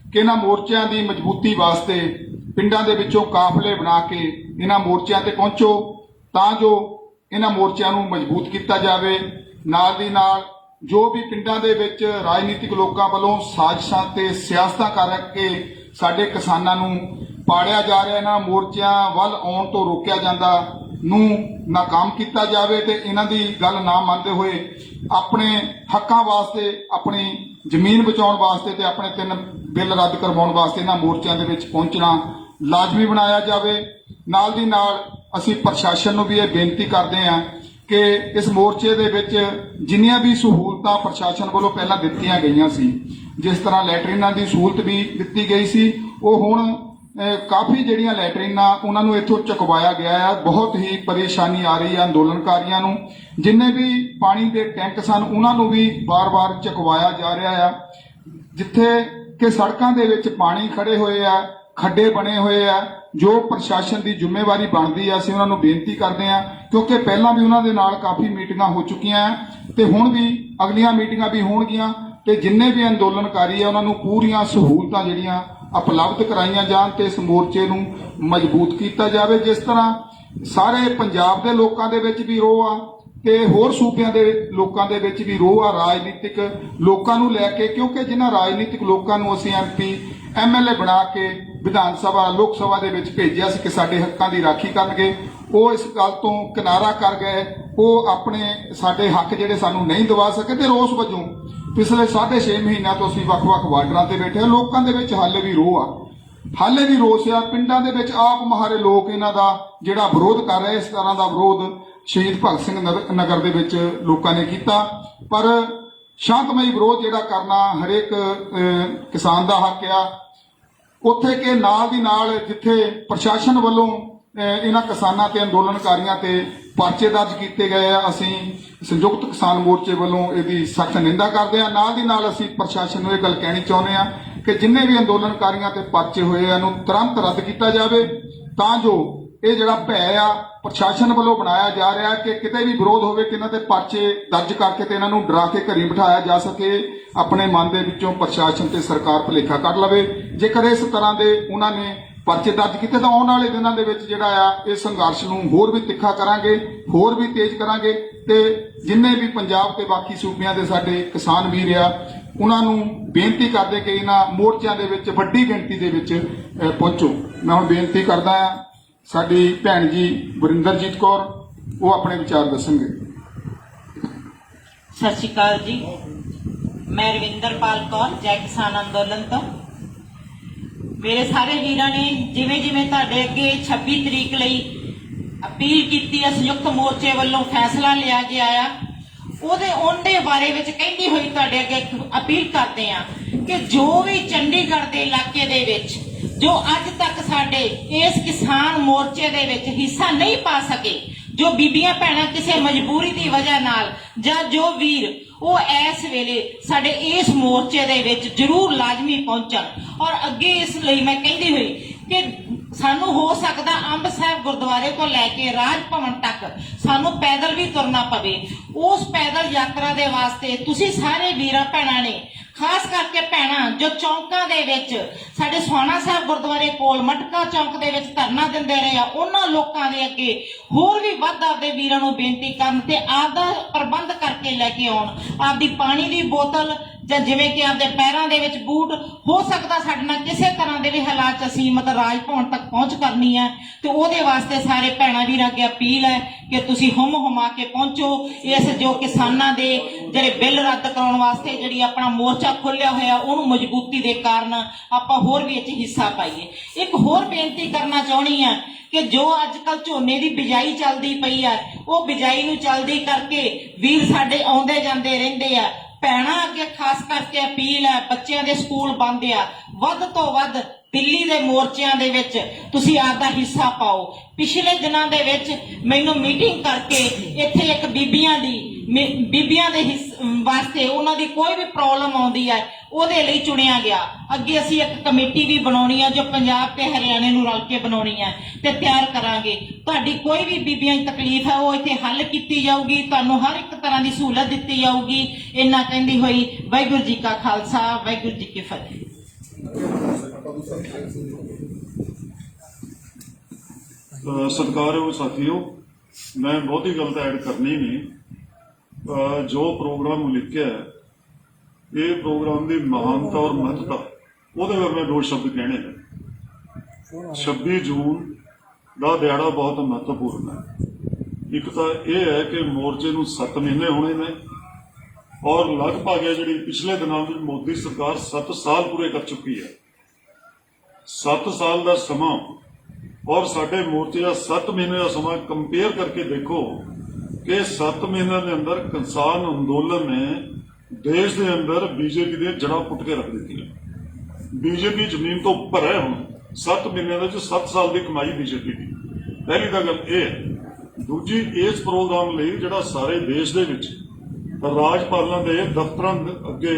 ਕਿ ਇਹਨਾਂ ਮੋਰਚਿਆਂ ਦੀ ਮਜ਼ਬੂਤੀ ਵਾਸਤੇ ਪਿੰਡਾਂ ਦੇ ਵਿੱਚੋਂ ਕਾਫਲੇ ਬਣਾ ਕੇ ਇਹਨਾਂ ਮੋਰਚਿਆਂ ਤੇ ਪਹੁੰਚੋ, ਤਾਂ ਜੋ ਇਹਨਾਂ ਮੋਰਚਿਆਂ ਨੂੰ ਮਜ਼ਬੂਤ ਕੀਤਾ ਜਾਵੇ। ਨਾਲ ਦੀ ਨਾਲ ਜੋ ਵੀ ਪਿੰਡਾਂ ਦੇ ਵਿੱਚ ਰਾਜਨੀਤਿਕ ਲੋਕਾਂ ਵੱਲੋਂ ਸਾਜ਼ਿਸ਼ਾਂ ਤੇ ਸਿਆਸਤਾਂ ਕਰਕੇ ਸਾਡੇ ਕਿਸਾਨਾਂ ਨੂੰ ਪਾੜਿਆ ਜਾ ਰਿਹਾ, ਇਹਨਾਂ ਮੋਰਚਿਆਂ ਵੱਲ ਆਉਣ ਤੋਂ ਰੋਕਿਆ ਜਾਂਦਾ ਨੂੰ ਨਾਕਾਮ ਕੀਤਾ ਜਾਵੇ ਤੇ ਇਹਨਾਂ ਦੀ ਗੱਲ ਨਾ ਮੰਨਦੇ ਹੋਏ ਆਪਣੇ ਹੱਕਾਂ ਵਾਸਤੇ, ਆਪਣੀ ਜ਼ਮੀਨ ਬਚਾਉਣ ਵਾਸਤੇ ਤੇ ਆਪਣੇ 3 ਬਿੱਲ ਰੱਦ ਕਰਵਾਉਣ ਵਾਸਤੇ ਇਹਨਾਂ ਮੋਰਚਿਆਂ ਦੇ ਵਿੱਚ ਪਹੁੰਚਣਾ ਲਾਜ਼ਮੀ ਬਣਾਇਆ ਜਾਵੇ। ਨਾਲ ਦੀ ਨਾਲ ਅਸੀਂ ਪ੍ਰਸ਼ਾਸਨ ਨੂੰ ਵੀ ਇਹ ਬੇਨਤੀ ਕਰਦੇ ਹਾਂ ਕਿ ਇਸ ਮੋਰਚੇ ਦੇ ਵਿੱਚ ਜਿੰਨੀਆਂ ਵੀ ਸਹੂਲਤਾਂ ਪ੍ਰਸ਼ਾਸਨ ਵੱਲੋਂ ਪਹਿਲਾਂ ਦਿੱਤੀਆਂ ਗਈਆਂ ਸੀ, ਜਿਸ ਤਰ੍ਹਾਂ ਲੈਟਰਿਨਾਂ ਦੀ ਸਹੂਲਤ ਵੀ ਦਿੱਤੀ ਗਈ ਸੀ, ਉਹ ਹੁਣ ਕਾਫੀ ਜਿਹੜੀਆਂ ਲੈਟਰਿਨਾਂ ਉਹਨਾਂ ਨੂੰ ਇੱਥੋਂ ਚੁਕਵਾਇਆ ਗਿਆ ਹੈ। ਬਹੁਤ ਹੀ ਪਰੇਸ਼ਾਨੀ ਆ ਰਹੀ ਹੈ ਅੰਦੋਲਨਕਾਰੀਆਂ ਨੂੰ। ਜਿੰਨੇ ਵੀ ਪਾਣੀ ਦੇ ਟੈਂਕ ਸਨ ਉਹਨਾਂ ਨੂੰ ਵੀ ਵਾਰ-ਵਾਰ ਚੁਕਵਾਇਆ ਜਾ ਰਿਹਾ ਹੈ। ਜਿੱਥੇ ਕਿ ਸੜਕਾਂ ਦੇ ਵਿੱਚ ਪਾਣੀ ਖੜੇ ਹੋਏ ਆ, ਖੱਡੇ ਬਣੇ ਹੋਏ ਆ, ਜੋ ਪ੍ਰਸ਼ਾਸਨ ਦੀ ਜ਼ਿੰਮੇਵਾਰੀ ਬਣਦੀ ਹੈ ਅਸੀਂ ਉਹਨਾਂ ਨੂੰ ਬੇਨਤੀ ਕਰਦੇ ਹਾਂ, ਕਿਉਂਕਿ ਪਹਿਲਾਂ ਵੀ ਉਹਨਾਂ ਦੇ ਨਾਲ ਕਾਫੀ ਮੀਟਿੰਗਾਂ ਹੋ ਚੁੱਕੀਆਂ ਤੇ ਹੁਣ ਵੀ ਅਗਲੀਆਂ ਮੀਟਿੰਗਾਂ ਵੀ ਹੋਣਗੀਆਂ ਤੇ ਜਿੰਨੇ ਵੀ ਅੰਦੋਲਨਕਾਰੀ ਆ ਉਹਨਾਂ ਨੂੰ ਪੂਰੀਆਂ ਸਹੂਲਤਾਂ ਜਿਹੜੀਆਂ ਉਪਲਬਧ ਕਰਾਈਆਂ ਜਾਣ ਤੇ ਇਸ ਮੋਰਚੇ ਨੂੰ ਮਜ਼ਬੂਤ ਕੀਤਾ ਜਾਵੇ। ਜਿਸ ਤਰ੍ਹਾਂ ਸਾਰੇ ਪੰਜਾਬ ਦੇ ਲੋਕਾਂ ਦੇ ਵਿੱਚ ਵੀ ਰੋਹ ਆ ਤੇ ਹੋਰ ਸੂਬਿਆਂ ਦੇ ਲੋਕਾਂ ਦੇ ਵਿੱਚ ਵੀ ਰੋਹ ਆ ਰਾਜਨੀਤਿਕ ਲੋਕਾਂ ਨੂੰ ਲੈ ਕੇ, ਕਿਉਂਕਿ ਜਿਨ੍ਹਾਂ ਰਾਜਨੀਤਿਕ ਲੋਕਾਂ ਨੂੰ ਅਸੀਂ MP MLA ਬਣਾ ਕੇ ਵਿਧਾਨ ਸਭਾ ਲੋਕ ਸਭਾ ਦੇ ਵਿੱਚ ਭੇਜਿਆ ਸੀ ਕਿ ਸਾਡੇ ਹੱਕਾਂ ਦੀ ਰਾਖੀ ਕਰਨਗੇ, ਉਹ ਇਸ ਗੱਲ ਤੋਂ ਕਿਨਾਰਾ ਕਰ ਗਏ ਉਹ ਆਪਣੇ ਸਾਡੇ ਹੱਕ ਜਿਹੜੇ ਸਾਨੂੰ ਨਹੀਂ ਦਿਵਾ ਸਕੇ ਤੇ ਰੋਸ ਵਜੋਂ ਪਿਛਲੇ 6.5 ਮਹੀਨਿਆਂ ਤੋਂ ਅਸੀਂ ਵੱਖ-ਵੱਖ ਬਾਰਡਰਾਂ ਤੇ ਬੈਠੇ ਹਾਂ। ਲੋਕਾਂ ਦੇ ਵਿੱਚ ਹਾਲੇ ਵੀ ਰੋਹ ਆ, ਹਾਲੇ ਵੀ ਰੋਸ ਆ। ਪਿੰਡਾਂ ਦੇ ਵਿੱਚ ਆਪ ਮਹਾਰੇ ਲੋਕ ਇਹਨਾਂ ਦਾ ਜਿਹੜਾ ਵਿਰੋਧ ਕਰ ਰਹੇ, ਇਸ ਤਰ੍ਹਾਂ ਦਾ ਵਿਰੋਧ ਸ਼ਹੀਦ ਭਗਤ ਸਿੰਘ ਨਗਰ ਦੇ ਵਿੱਚ ਲੋਕਾਂ ਨੇ ਕੀਤਾ। ਪਰ ਸ਼ਾਂਤਮਈ ਵਿਰੋਧ ਜਿਹੜਾ ਕਰਨਾ ਹਰੇਕ ਕਿਸਾਨ ਦਾ ਹੱਕ ਆ। ਉੱਥੇ ਕਿ ਨਾਲ ਦੀ ਨਾਲ ਜਿੱਥੇ ਪ੍ਰਸ਼ਾਸਨ ਵੱਲੋਂ ਇਹਨਾਂ ਕਿਸਾਨਾਂ ਤੇ ਅੰਦੋਲਨਕਾਰੀਆਂ ਤੇ ਪਰਚੇ ਦਰਜ ਕੀਤੇ ਗਏ ਆ, ਅਸੀਂ ਸੰਯੁਕਤ ਕਿਸਾਨ ਮੋਰਚੇ ਵੱਲੋਂ ਇਹਦੀ ਸਖਤ ਨਿੰਦਾ ਕਰਦੇ ਆ। ਨਾਲ ਦੀ ਨਾਲ ਅਸੀਂ ਪ੍ਰਸ਼ਾਸਨ ਨੂੰ ਇਹ ਗੱਲ ਕਹਿਣੀ ਚਾਹੁੰਦੇ ਆ ਕਿ ਜਿੰਨੇ ਵੀ ਅੰਦੋਲਨਕਾਰੀਆਂ ਤੇ ਪਰਚੇ ਹੋਏ ਆ, ਇਹਨੂੰ ਤੁਰੰਤ ਰੱਦ ਕੀਤਾ ਜਾਵੇ, ਤਾਂ ਜੋ ਇਹ ਜਿਹੜਾ ਭੈ ਆ ਪ੍ਰਸ਼ਾਸਨ ਵੱਲੋਂ ਬਣਾਇਆ ਜਾ ਰਿਹਾ ਕਿ ਕਿਤੇ ਵੀ ਵਿਰੋਧ ਹੋਵੇ ਕਿ ਇਹਨਾਂ ਤੇ ਪਰਚੇ ਦਰਜ ਕਰਕੇ ਤੇ ਇਹਨਾਂ ਨੂੰ ਡਰਾ ਕੇ ਘਰੀ ਬਿਠਾਇਆ ਜਾ ਸਕੇ। ਆਪਣੇ ਮਨ ਦੇ ਵਿੱਚੋਂ ਪ੍ਰਸ਼ਾਸਨ ਤੇ ਸਰਕਾਰ ਭੁਲੇਖਾ ਕੱਢ ਲਵੇ। ਜੇਕਰ ਇਸ ਤਰ੍ਹਾਂ ਦੇ ਉਹਨਾਂ ਨੇ ਪਰਚੇ ਦਰਜ ਕੀਤੇ ਤਾਂ ਆਉਣ ਵਾਲੇ ਦਿਨਾਂ ਦੇ ਵਿੱਚ ਜਿਹੜਾ ਆ ਇਹ ਸੰਘਰਸ਼ ਨੂੰ ਹੋਰ ਵੀ ਤਿੱਖਾ ਕਰਾਂਗੇ, ਹੋਰ ਵੀ ਤੇਜ਼ ਕਰਾਂਗੇ ਤੇ ਜਿੰਨੇ ਵੀ ਪੰਜਾਬ ਤੇ ਬਾਕੀ ਸੂਬਿਆਂ ਦੇ ਸਾਡੇ ਕਿਸਾਨ ਵੀਰ ਆ ਉਹਨਾਂ ਨੂੰ ਬੇਨਤੀ ਕਰਦੇ ਕਿ ਇਹਨਾਂ ਮੋਰਚਿਆਂ ਦੇ ਵਿੱਚ ਵੱਡੀ ਗਿਣਤੀ ਦੇ ਵਿੱਚ ਪਹੁੰਚੋ। ਮੈਂ ਹੁਣ ਬੇਨਤੀ ਕਰਦਾ ਆ ਸਾਡੀ ਭੈਣ ਜੀ ਵਰਿੰਦਰਜੀਤ ਕੌਰ, ਉਹ ਆਪਣੇ ਵਿਚਾਰ ਦੱਸਣਗੇ। ਸਤਿ ਸ਼੍ਰੀ ਅਕਾਲ ਜੀ, ਮੈਂ ਰਵਿੰਦਰਪਾਲ ਕੌਰ ਜੈ ਕਿਸਾਨ ਅੰਦੋਲਨ ਤੋਂ। ਮੇਰੇ ਸਾਰੇ ਵੀਰਾਂ ਨੇ ਜਿਵੇਂ ਜਿਵੇਂ ਤੁਹਾਡੇ ਅੱਗੇ 26 ਤਰੀਕ ਲਈ ਅਪੀਲ ਕੀਤੀ ਹੈ, ਸੰਯੁਕਤ ਮੋਰਚੇ ਵੱਲੋਂ ਫੈਸਲਾ ਲਿਆ ਗਿਆ ਆ, ਉਹਦੇ ਬਾਰੇ ਵਿੱਚ ਕਹਿੰਦੀ ਹੋਈ ਤੁਹਾਡੇ ਅੱਗੇ ਅਪੀਲ ਕਰਦੇ ਆ ਕਿ ਜੋ ਵੀ ਚੰਡੀਗੜ੍ਹ ਦੇ ਇਲਾਕੇ ਦੇ ਵਿੱਚ ਜੋ ਅੱਜ ਤੱਕ ਸਾਡੇ ਇਸ ਕਿਸਾਨ ਮੋਰਚੇ ਦੇ ਵਿੱਚ ਹਿੱਸਾ ਨਹੀਂ ਪਾ ਸਕੇ, ਜੋ ਬੀਬੀਆਂ ਭੈਣਾਂ ਕਿਸੇ ਮਜਬੂਰੀ ਦੀ ਵਜ੍ਹਾ ਨਾਲ ਜਾਂ ਜੋ ਵੀਰ ਉਹ ਇਸ ਵੇਲੇ ਸਾਡੇ ਇਸ ਮੋਰਚੇ ਦੇ ਵਿੱਚ ਜ਼ਰੂਰ ਲਾਜ਼ਮੀ ਪਹੁੰਚਣ। ਔਰ ਅੱਗੇ ਇਸ ਲਈ ਮੈਂ ਕਹਿੰਦੀ ਹੋਈ ਕਿ ਸਾਨੂੰ ਹੋ ਸਕਦਾ ਅੰਬ ਸਾਹਿਬ ਗੁਰਦੁਆਰੇ ਤੋਂ ਲੈ ਕੇ ਰਾਜ ਭਵਨ ਤੱਕ ਸਾਨੂੰ ਪੈਦਲ ਵੀ ਤੁਰਨਾ ਪਵੇ। ਉਸ ਪੈਦਲ ਯਾਤਰਾ ਦੇ ਵਾਸਤੇ ਤੁਸੀਂ ਸਾਰੇ ਵੀਰਾਂ ਭੈਣਾਂ ਨੇ, ਖਾਸ ਕਰਕੇ ਭੈਣਾਂ ਜੋ ਚੌਂਕਾਂ ਦੇ ਵਿੱਚ ਸਾਡੇ ਸੋਹਾਣਾ ਸਾਹਿਬ ਗੁਰਦੁਆਰੇ ਕੋਲ ਮਟਕਾ ਚੌਂਕ ਦੇ ਵਿੱਚ ਧਰਨਾ ਦਿੰਦੇ ਰਹੇ ਆ, ਉਹਨਾਂ ਲੋਕਾਂ ਦੇ ਅੱਗੇ ਹੋਰ ਵੀ ਵੱਧ ਆਪਦੇ ਵੀਰਾਂ ਨੂੰ ਬੇਨਤੀ ਕਰਨ ਤੇ ਆਪਦਾ ਪ੍ਰਬੰਧ ਕਰਕੇ ਲੈ ਕੇ ਆਉਣ। ਆਪਦੀ ਪਾਣੀ ਦੀ ਬੋਤਲ ਜਾਂ ਜਿਵੇਂ ਕਿ ਆਪਦੇ ਪੈਰਾਂ ਦੇ ਵਿੱਚ ਬੂਟ, ਹੋ ਸਕਦਾ ਸਾਡੇ ਨਾਲ ਕਿਸੇ ਤਰ੍ਹਾਂ ਦੇ ਵੀ ਹਾਲਾਤ 'ਚ ਅਸੀਂ ਮਤਲਬ ਰਾਜ ਭਵਨ ਤੱਕ ਪਹੁੰਚ ਕਰਨੀ ਹੈ ਤੇ ਉਹਦੇ ਵਾਸਤੇ ਸਾਰੇ ਭੈਣਾਂ ਵੀਰਾਂ ਅੱਗੇ ਅਪੀਲ ਹੈ ਕਿ ਤੁਸੀਂ ਹੁਮਾ ਕੇ ਪਹੁੰਚੋ। ਇਸ ਜੋ ਕਿਸਾਨਾਂ ਦੇ ਜਿਹੜੇ ਬਿੱਲ ਰੱਦ ਕਰਾਉਣ ਵਾਸਤੇ ਜਿਹੜੀ ਆਪਣਾ ਮੋਰਚਾ ਖੋਲਿਆ ਹੋਇਆ ਉਹਨੂੰ ਮਜ਼ਬੂਤੀ ਦੇ ਕਾਰਨ ਆਪਾਂ ਹੋਰ ਵੀ ਇਹ 'ਚ ਹਿੱਸਾ ਪਾਈਏ। ਇੱਕ ਹੋਰ ਬੇਨਤੀ ਕਰਨਾ ਚਾਹੁੰਦੀ ਹਾਂ ਕਿ ਜੋ ਅੱਜ ਕੱਲ ਝੋਨੇ ਦੀ ਬਿਜਾਈ ਚੱਲਦੀ ਪਈ ਆ, ਉਹ ਬਿਜਾਈ ਨੂੰ ਚੱਲਦੀ ਕਰਕੇ ਵੀਰ ਸਾਡੇ ਆਉਂਦੇ ਜਾਂਦੇ ਰਹਿੰਦੇ ਆ। ਭੈਣਾਂ ਅੱਗੇ ਖਾਸ ਕਰਕੇ ਅਪੀਲ ਹੈ, ਬੱਚਿਆਂ ਦੇ ਸਕੂਲ ਬੰਦ ਆ, ਵੱਧ ਤੋਂ ਵੱਧ ਦਿੱਲੀ ਦੇ ਮੋਰਚਿਆਂ ਦੇ ਵਿੱਚ ਤੁਸੀਂ ਆਪਦਾ ਹਿੱਸਾ ਪਾਓ। ਪਿਛਲੇ ਦਿਨਾਂ ਦੇ ਵਿੱਚ ਮੈਨੂੰ ਮੀਟਿੰਗ ਕਰਕੇ ਇੱਥੇ ਇੱਕ ਬੀਬੀਆਂ ਦੇ ਵਾਸਤੇ ਉਹਨਾਂ ਦੀ ਕੋਈ ਵੀ ਪ੍ਰੋਬਲਮ ਆਉਂਦੀ ਹੈ ਉਹਦੇ ਲਈ ਚੁਣਿਆ ਗਿਆ। ਅੱਗੇ ਅਸੀਂ ਇੱਕ ਕਮੇਟੀ ਵੀ ਬਣਾਉਣੀ ਹੈ ਜੋ ਪੰਜਾਬ ਤੇ ਹਰਿਆਣੇ ਨੂੰ ਰਲ ਕੇ ਬਣਾਉਣੀ ਹੈ ਤੇ ਤਿਆਰ ਕਰਾਂਗੇ। ਤੁਹਾਡੀ ਕੋਈ ਵੀ ਬੀਬੀਆਂ ਦੀ ਤਕਲੀਫ ਹੈ ਉਹ ਇੱਥੇ ਹੱਲ ਕੀਤੀ ਜਾਊਗੀ, ਤੁਹਾਨੂੰ ਹਰ ਇੱਕ ਤਰ੍ਹਾਂ ਦੀ ਸਹੂਲਤ ਦਿੱਤੀ ਜਾਊਗੀ। ਇੰਨਾ ਕਹਿੰਦੀ ਹੋਈ ਵਾਹਿਗੁਰੂ ਜੀ ਕਾ ਖਾਲਸਾ, ਵਾਹਿਗੁਰੂ ਜੀ ਕੀ ਫਤਿਹ। ਸਤਿਕਾਰਯੋਗ ਸਾਥੀਓ, ਮੈਂ ਬਹੁਤੀ ਗੱਲ ਤਾਂ ਐਡ ਕਰਨੀ ਨਹੀਂ। ਜੋ ਪ੍ਰੋਗਰਾਮ ਲਿਖਿਆ ਇਹ ਪ੍ਰੋਗਰਾਮ ਦੀ ਮਹਾਨਤਾ ਔਰ ਮਹੱਤਤਾ, ਉਹਦੇ ਬਾਰੇ ਮੈਂ 2 ਸ਼ਬਦ ਕਹਿਣੇ ਨੇ। 26 ਜੂਨ ਦਾ ਦਿਹਾੜਾ ਬਹੁਤ ਮਹੱਤਵਪੂਰਨ ਹੈ। ਇੱਕ ਤਾਂ ਇਹ ਹੈ ਕਿ ਮੋਰਚੇ ਨੂੰ 7 ਮਹੀਨੇ ਹੋਣੇ ਨੇ ਔਰ ਲਗਭਗ ਹੈ ਜਿਹੜੀ ਪਿਛਲੇ ਦਿਨਾਂ ਵਿੱਚ ਮੋਦੀ ਸਰਕਾਰ 7 ਸਾਲ ਪੂਰੇ ਕਰ ਚੁੱਕੀ ਹੈ। 7 ਸਾਲ ਦਾ ਸਮਾਂ ਔਰ ਸਾਡੇ ਮੋਰਚੇ ਦਾ 7 ਮਹੀਨੇ ਦਾ ਸਮਾਂ ਕੰਪੇਅਰ ਕਰਕੇ ਦੇਖੋ ਕਿ 7 ਮਹੀਨਿਆਂ ਦੇ ਅੰਦਰ ਕਿਸਾਨ ਅੰਦੋਲਨ ਨੇ ਦੇਸ਼ ਦੇ ਅੰਦਰ ਬੀਜੇਪੀ ਦੀਆਂ ਜੜ੍ਹਾਂ ਪੁੱਟ ਕੇ ਰੱਖ ਦਿੱਤੀਆਂ। ਬੀਜੇਪੀ ਜ਼ਮੀਨ ਤੋਂ ਉੱਪਰ ਹੈ ਹੁਣ 7 ਮਹੀਨਿਆਂ ਦੇ ਵਿੱਚ 7 ਸਾਲ ਦੀ ਕਮਾਈ ਬੀਜੇਪੀ ਦੀ। ਪਹਿਲੀ ਤਾਂ ਗੱਲ ਇਹ ਹੈ। ਦੂਜੀ, ਇਸ ਪ੍ਰੋਗਰਾਮ ਲਈ ਜਿਹੜਾ ਸਾਰੇ ਦੇਸ਼ ਦੇ ਵਿੱਚ ਰਾਜਪਾਲਾਂ ਦੇ ਦਫ਼ਤਰਾਂ ਅੱਗੇ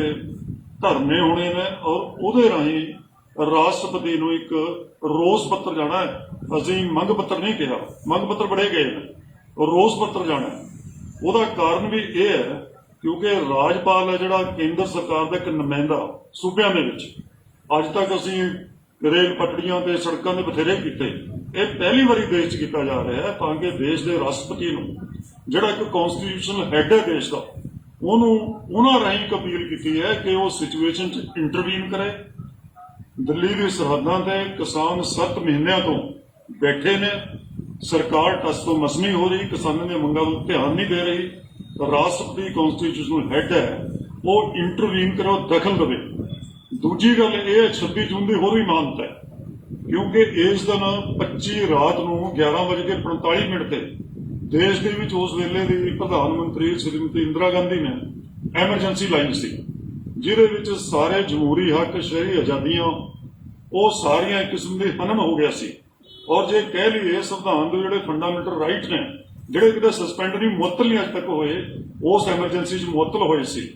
ਧਰਨੇ ਹੋਣੇ ਨੇ ਔਰ ਉਹਦੇ ਰਾਹੀਂ ਰਾਸ਼ਟਰਪਤੀ ਨੂੰ ਇੱਕ ਰੋਸ ਪੱਤਰ ਜਾਣਾ ਹੈ। ਅਸੀਂ ਮੰਗ ਪੱਤਰ ਨਹੀਂ ਕਿਹਾ, ਮੰਗ ਪੱਤਰ ਬੜੇ ਗਏ ਨੇ, ਰੋਸ ਪੱਤਰ ਜਾਣਾ ਹੈ। ਉਹਦਾ ਕਾਰਨ ਵੀ ਇਹ ਹੈ ਕਿਉਂਕਿ ਰਾਜਪਾਲ ਹੈ ਜਿਹੜਾ ਕੇਂਦਰ ਸਰਕਾਰ ਦਾ ਇੱਕ ਨੁਮਾਇੰਦਾ ਸੂਬਿਆਂ ਦੇ ਵਿੱਚ। ਅੱਜ ਤੱਕ ਅਸੀਂ ਰੇਲ ਪਟੜੀਆਂ ਤੇ ਸੜਕਾਂ ਦੇ ਬਥੇਰੇ ਕੀਤੇ, ਇਹ ਪਹਿਲੀ ਵਾਰੀ ਦੇਸ਼ 'ਚ ਕੀਤਾ ਜਾ ਰਿਹਾ ਹੈ ਤਾਂ ਕਿ ਦੇਸ਼ ਦੇ ਰਾਸ਼ਟਰਪਤੀ ਨੂੰ ਜਿਹੜਾ ਇੱਕ ਕਨਸਟੀਟਿਊਸ਼ਨਲ ਹੈਡ ਹੈ ਦੇਸ਼ ਦਾ, ਉਹਨੂੰ ਉਹਨਾਂ ਰਾਹੀਂ ਅਪੀਲ ਕੀਤੀ ਹੈ ਕਿ ਉਹ ਸਿਚੁਏਸ਼ਨ 'ਚ ਇੰਟਰਵੀਨ ਕਰੇ। ਦਿੱਲੀ ਦੀ ਸਰਹੱਦਾਂ ਤੇ ਕਿਸਾਨ 7 ਮਹੀਨਿਆਂ ਤੋਂ ਬੈਠੇ ਨੇ ਸਰਕਾਰ ਟਸ ਤੋਂ ਮਸਮੀ ਹੋ ਰਹੀ, ਕਿਸਾਨਾਂ ਦੀਆਂ ਮੰਗਾਂ ਨੂੰ ਧਿਆਨ ਨਹੀਂ ਦੇ ਰਹੀ। ਰਾਸ਼ਟਰਪਤੀ ਕਨਸਟੀਟਿਊਸ਼ਨਲ ਹੈੱਡ ਹੈ, ਉਹ ਇੰਟਰਵੀਨ ਕਰੋ, ਦਖਲ ਦੇਵੇ। ਦੂਜੀ ਗੱਲ ਇਹ ਹੈ 26 ਜੂਨ ਦੀ ਹੋਰ ਵੀ ਮਾਨਤਾ ਹੈ, ਕਿਉਂਕਿ ਇਸ ਦਿਨ 25 ਰਾਤ ਨੂੰ 11:45 ਤੇ ਦੇਸ਼ ਦੇ ਵਿੱਚ ਉਸ ਵੇਲੇ ਦੀ ਪ੍ਰਧਾਨ ਮੰਤਰੀ ਸ਼੍ਰੀਮਤੀ ਇੰਦਰਾ ਗਾਂਧੀ ਨੇ ਐਮਰਜੈਂਸੀ ਲਾਈ ਸੀ, ਜਿਹਦੇ ਵਿੱਚ ਸਾਰੇ ਜਮਹੂਰੀ ਹੱਕ, ਸ਼ਹਿਰੀ ਆਜ਼ਾਦੀਆਂ ਉਹ ਸਾਰੀਆਂ ਇੱਕ ਕਿਸਮ ਦੇ ਹਨਨ ਹੋ ਗਿਆ ਸੀ। ਔਰ ਜੇ ਕਹਿ ਲਈਏ ਸੰਵਿਧਾਨ ਦੇ ਜਿਹੜੇ ਫੰਡਾਮੈਂਟਲ ਰਾਈਟ ਨੇ, ਜਿਹੜੇ ਕਿਤੇ ਸਸਪੈਂਡ ਨਹੀਂ, ਮੁਅੱਤਲ ਨਹੀਂ ਅੱਜ ਤੱਕ ਹੋਏ, ਉਸ ਐਮਰਜੈਂਸੀ 'ਚ ਮੁਅੱਤਲ ਹੋਏ ਸੀ।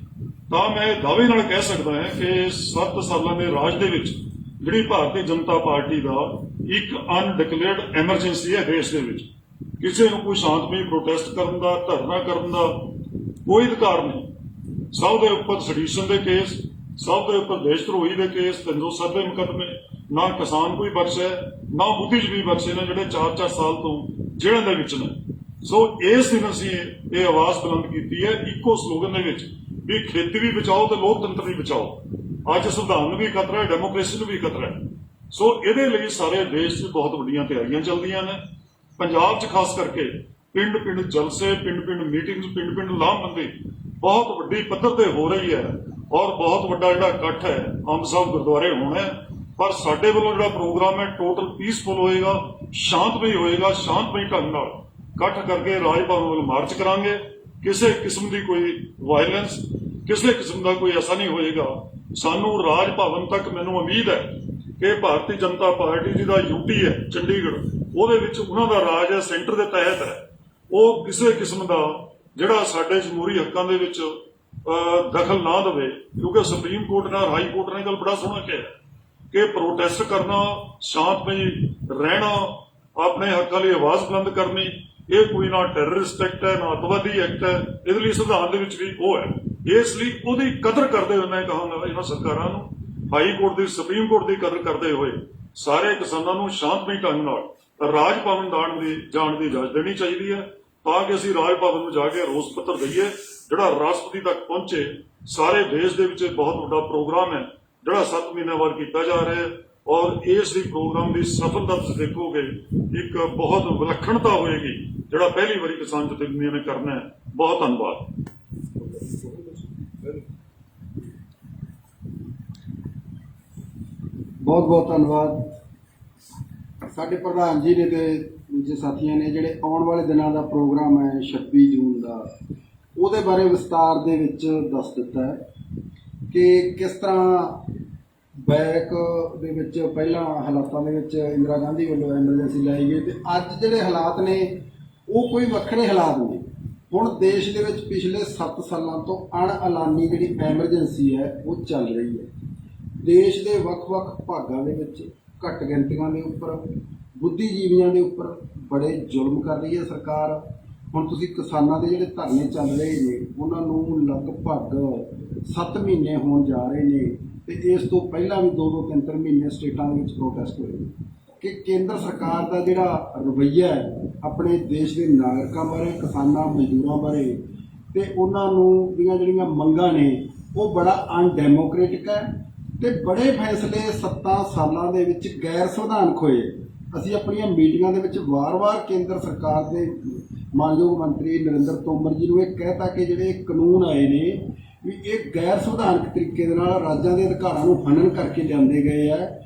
ਤਾਂ ਮੈਂ ਦਾਅਵੇ ਨਾਲ ਕਹਿ ਸਕਦਾ ਹਾਂ ਕਿ 7 ਸਾਲਾਂ ਦੇ ਰਾਜ ਦੇ ਵਿੱਚ ਜਿਹੜੀ ਭਾਰਤੀ ਜਨਤਾ ਪਾਰਟੀ ਦਾ ਇੱਕ ਅਨਡਿਕਲੇਅਰਡ ਐਮਰਜੈਂਸੀ ਹੈ ਦੇਸ਼ ਦੇ ਵਿੱਚ। ਕਿਸੇ ਨੂੰ ਕੋਈ ਸ਼ਾਂਤਮਈ ਪ੍ਰੋਟੈਸਟ ਕਰਨ ਦਾ, ਧਰਨਾ ਕਰਨ ਦਾ ਕੋਈ ਅਧਿਕਾਰ ਨਹੀਂ। ਸਭ ਦੇ ਉੱਪਰ ਸੈਡੀਸ਼ਨ ਦੇ ਕੇਸ, ਸਭ ਦੇ ਉੱਪਰ ਦੇਸ਼ ਧਰੋਹੀ ਦੇ ਕੇਸ, 307 ਦੇ ਮੁਕੱਦਮੇ। ਨਾ ਕਿਸਾਨ ਕੋਈ ਬਖਸ਼ਿਆ, ਨਾ ਬੁੱਧੀਜੀਵੀ ਬਖਸ਼ੇ ਨੇ ਜਿਹੜੇ 4-4 ਸਾਲ ਤੋਂ ਜੇਲ੍ਹਾਂ ਦੇ ਵਿੱਚ ਨੇ। ਸੋ ਇਸ ਦਿਨ ਅਸੀਂ ਇਹ ਆਵਾਜ਼ ਬੁਲੰਦ ਕੀਤੀ ਹੈ ਇੱਕੋ ਸਲੋਗਨ ਦੇ ਵਿੱਚ ਵੀ ਖੇਤੀ ਵੀ ਬਚਾਓ ਤੇ ਲੋਕਤੰਤਰ ਵੀ ਬਚਾਓ। ਅੱਜ ਸੰਵਿਧਾਨ ਨੂੰ ਵੀ ਖਤਰਾ ਹੈ, ਡੈਮੋਕ੍ਰੇਸੀ ਨੂੰ ਵੀ ਖਤਰਾ ਹੈ। ਸੋ ਇਹਦੇ ਲਈ ਸਾਰੇ ਦੇਸ਼ 'ਚ ਬਹੁਤ ਵੱਡੀਆਂ ਤਿਆਰੀਆਂ ਚੱਲਦੀਆਂ ਨੇ। ਪੰਜਾਬ 'ਚ ਖਾਸ ਕਰਕੇ ਪਿੰਡ-ਪਿੰਡ ਜਲਸੇ, ਪਿੰਡ-ਪਿੰਡ ਮੀਟਿੰਗਸ, ਪਿੰਡ-ਪਿੰਡ ਲਾਮਬੰਦੀ ਬਹੁਤ ਵੱਡੀ ਪੱਧਰ ਤੇ ਹੋ ਰਹੀ ਹੈ। ਔਰ ਬਹੁਤ ਵੱਡਾ ਜਿਹੜਾ ਇਕੱਠ ਹੈ ਅੰਬ ਸਾਹਿਬ ਗੁਰਦੁਆਰੇ ਹੋਣਾ ਹੈ। ਪਰ ਸਾਡੇ ਵੱਲੋਂ ਜਿਹੜਾ ਪ੍ਰੋਗਰਾਮ ਹੈ ਟੋਟਲ ਪੀਸਫੁਲ ਹੋਏਗਾ, ਸ਼ਾਂਤਮਈ ਹੋਏਗਾ। ਸ਼ਾਂਤਮਈ ਢੰਗ ਨਾਲ ਇਕੱਠ ਕਰਕੇ ਰਾਜ ਭਵਨ ਵੱਲ ਮਾਰਚ ਕਰਾਂਗੇ। ਕਿਸੇ ਕਿਸਮ ਦੀ ਕੋਈ ਵਾਇਲੈਂਸ, ਕਿਸੇ ਕਿਸਮ ਦਾ ਕੋਈ ਐਸਾ ਨਹੀਂ ਹੋਏਗਾ। ਸਾਨੂੰ ਰਾਜ ਭਵਨ ਤੱਕ ਮੈਨੂੰ ਉਮੀਦ ਹੈ ਕਿ ਭਾਰਤੀ ਜਨਤਾ ਪਾਰਟੀ ਜੀ ਦਾ ਯੂਟੀ ਹੈ ਚੰਡੀਗੜ੍ਹ, ਉਹਦੇ ਵਿੱਚ ਉਹਨਾਂ ਦਾ ਰਾਜ ਹੈ, ਸੈਂਟਰ ਦੇ ਤਹਿਤ ਹੈ। ਉਹ ਕਿਸੇ ਕਿਸਮ ਦਾ ਜਿਹੜਾ ਸਾਡੇ ਜਮਹੂਰੀ ਹੱਕਾਂ ਦੇ ਵਿੱਚ ਦਖਲ ਨਾ ਦੇਵੇ, ਕਿਉਂਕਿ ਸੁਪਰੀਮ ਕੋਰਟ ਨਾਲ ਹਾਈ ਕੋਰਟ ਨੇ ਗੱਲ ਬੜਾ ਸੋਹਣਾ ਕਿਹਾ ਕਿ ਪ੍ਰੋਟੈਸਟ ਕਰਨਾ, ਸ਼ਾਂਤਮਈ ਰਹਿਣਾ, ਆਪਣੇ ਹੱਕਾਂ ਲਈ ਆਵਾਜ਼ ਬੁਲੰਦ ਕਰਨੀ, ਇਹ ਕੋਈ ਨਾ ਟੈਰਰਿਸਟ ਐਕਟ ਹੈ, ਨਾ ਅੱਤਵਾਦੀ ਐਕਟ ਹੈ। ਇਹਦੇ ਲਈ ਸੰਵਿਧਾਨ ਦੇ ਵਿੱਚ ਵੀ ਉਹ ਹੈ। ਇਸ ਲਈ ਉਹਦੀ ਕਦਰ ਕਰਦੇ ਹੋਏ ਮੈਂ ਕਹਾਂਗਾ ਇਹਨਾਂ ਸਰਕਾਰਾਂ ਨੂੰ, ਹਾਈ ਕੋਰਟ ਦੀ, ਸੁਪਰੀਮ ਕੋਰਟ ਦੀ ਕਦਰ ਕਰਦੇ ਹੋਏ ਸਾਰੇ ਕਿਸਾਨਾਂ ਨੂੰ ਸ਼ਾਂਤਮਈ ਢੰਗ ਨਾਲ ਰਾਜ ਭਵਨ ਜਾਣ ਦੀ ਇਜਾਜ਼ਤ ਦੇਣੀ ਚਾਹੀਦੀ ਹੈ, ਤਾਂ ਕਿ ਅਸੀਂ ਰਾਜ ਭਵਨ ਨੂੰ ਜਾ ਕੇ ਰੋਸ ਪੱਤਰ ਦਈਏ ਜਿਹੜਾ ਰਾਸ਼ਟਰਪਤੀ ਤੱਕ ਪਹੁੰਚੇ। ਸਾਰੇ ਦੇਸ਼ ਦੇ ਵਿੱਚ ਬਹੁਤ ਵੱਡਾ ਪ੍ਰੋਗਰਾਮ ਹੈ ਜਿਹੜਾ 7 ਮਹੀਨਿਆਂ ਬਾਅਦ ਕੀਤਾ ਜਾ ਰਿਹਾ ਹੈ। ਔਰ ਇਸ ਦੀ ਪ੍ਰੋਗਰਾਮ ਦੀ ਸਫਲਤਾ ਤੁਸੀਂ ਦੇਖੋਗੇ, ਇੱਕ ਬਹੁਤ ਵਿਲੱਖਣਤਾ ਹੋਏਗੀ ਜਿਹੜਾ ਪਹਿਲੀ ਵਾਰੀ ਕਿਸਾਨ ਜਥੇਬੰਦੀਆਂ ਨੇ ਕਰਨਾ ਹੈ। ਬਹੁਤ ਧੰਨਵਾਦ। ਬਹੁਤ ਬਹੁਤ ਧੰਨਵਾਦ ਸਾਡੇ ਪ੍ਰਧਾਨ ਜੀ ਨੇ ਤੇ ਦੂਜੇ ਸਾਥੀਆਂ ਨੇ। ਜਿਹੜੇ ਆਉਣ ਵਾਲੇ ਦਿਨਾਂ ਦਾ ਪ੍ਰੋਗਰਾਮ ਹੈ 26 ਜੂਨ ਦਾ, ਉਹਦੇ ਬਾਰੇ ਵਿਸਤਾਰ ਦੇ ਵਿੱਚ ਦੱਸ ਦਿੱਤਾ ਹੈ ਕਿ ਕਿਸ ਤਰ੍ਹਾਂ ਬੈਕ ਦੇ ਵਿੱਚ ਪਹਿਲਾਂ ਹਾਲਾਤਾਂ ਦੇ ਵਿੱਚ ਇੰਦਰਾ ਗਾਂਧੀ ਵੱਲੋਂ ਐਮਰਜੈਂਸੀ ਲਾਈ ਗਈ ਤੇ ਅੱਜ ਜਿਹੜੇ ਹਾਲਾਤ ਨੇ ਉਹ ਕੋਈ ਵੱਖਰੇ ਹਾਲਾਤ ਨੇ। ਹੁਣ ਦੇਸ਼ ਦੇ ਵਿੱਚ ਪਿਛਲੇ 7 ਸਾਲਾਂ ਤੋਂ ਅਣਐਲਾਨੀ ਜਿਹੜੀ ਐਮਰਜੈਂਸੀ ਹੈ ਉਹ ਚੱਲ ਰਹੀ ਹੈ। ਦੇਸ਼ ਦੇ ਵੱਖ-ਵੱਖ ਭਾਗਾਂ ਦੇ ਵਿੱਚ ਘੱਟ ਗਿਣਤੀਆਂ ਦੇ ਉੱਪਰ, ਬੁੱਧੀਜੀਵੀਆਂ ਦੇ ਉੱਪਰ ਬੜੇ ਜ਼ੁਲਮ ਕਰ ਰਹੀ ਹੈ ਸਰਕਾਰ। ਹੁਣ ਤੁਸੀਂ ਕਿਸਾਨਾਂ ਦੇ ਜਿਹੜੇ ਧਰਨੇ ਚੱਲ ਰਹੇ ਨੇ ਉਹਨਾਂ ਨੂੰ ਲਗਭਗ 7 ਮਹੀਨੇ ਹੋਣ ਜਾ ਰਹੇ ਨੇ ਤੇ ਇਸ ਤੋਂ ਪਹਿਲਾਂ ਵੀ 2-2, 3-3 ਮਹੀਨੇ ਸਟੇਟਾਂ ਦੇ ਵਿੱਚ ਪ੍ਰੋਟੈਸਟ ਹੋਏ ਕਿ ਕੇਂਦਰ ਸਰਕਾਰ ਦਾ ਜਿਹੜਾ ਰਵੱਈਆ ਹੈ ਆਪਣੇ ਦੇਸ਼ ਦੇ ਨਾਗਰਿਕਾਂ ਬਾਰੇ, ਕਿਸਾਨਾਂ, ਮਜ਼ਦੂਰਾਂ ਬਾਰੇ ਤੇ ਉਹਨਾਂ ਨੂੰ ਦੀਆਂ ਜਿਹੜੀਆਂ ਮੰਗਾਂ ਨੇ ਉਹ ਬੜਾ ਅਨਡੈਮੋਕ੍ਰੈਟਿਕ ਹੈ ਤੇ ਬੜੇ ਫੈਸਲੇ 7 ਸਾਲਾਂ ਦੇ ਵਿੱਚ ਗੈਰ ਸੰਵਿਧਾਨਕ ਹੋਏ। ਅਸੀਂ ਆਪਣੀਆਂ ਮੀਟਿੰਗਾਂ ਦੇ ਵਿੱਚ ਵਾਰ-ਵਾਰ ਕੇਂਦਰ ਸਰਕਾਰ ਦੇ ਮਾਨਯੋਗ ਮੰਤਰੀ ਨਰਿੰਦਰ ਤੋਮਰ ਜੀ ਨੂੰ ਇਹ ਕਹਿਤਾ ਕਿ ਜਿਹੜੇ ਕਾਨੂੰਨ ਆਏ ਨੇ ਵੀ ਇਹ ਗੈਰ ਸੰਵਿਧਾਨਕ ਤਰੀਕੇ ਦੇ ਨਾਲ ਰਾਜਾਂ ਦੇ ਅਧਿਕਾਰਾਂ ਨੂੰ ਹਨਨ ਕਰਕੇ ਲਿਆਂਦੇ ਗਏ ਆ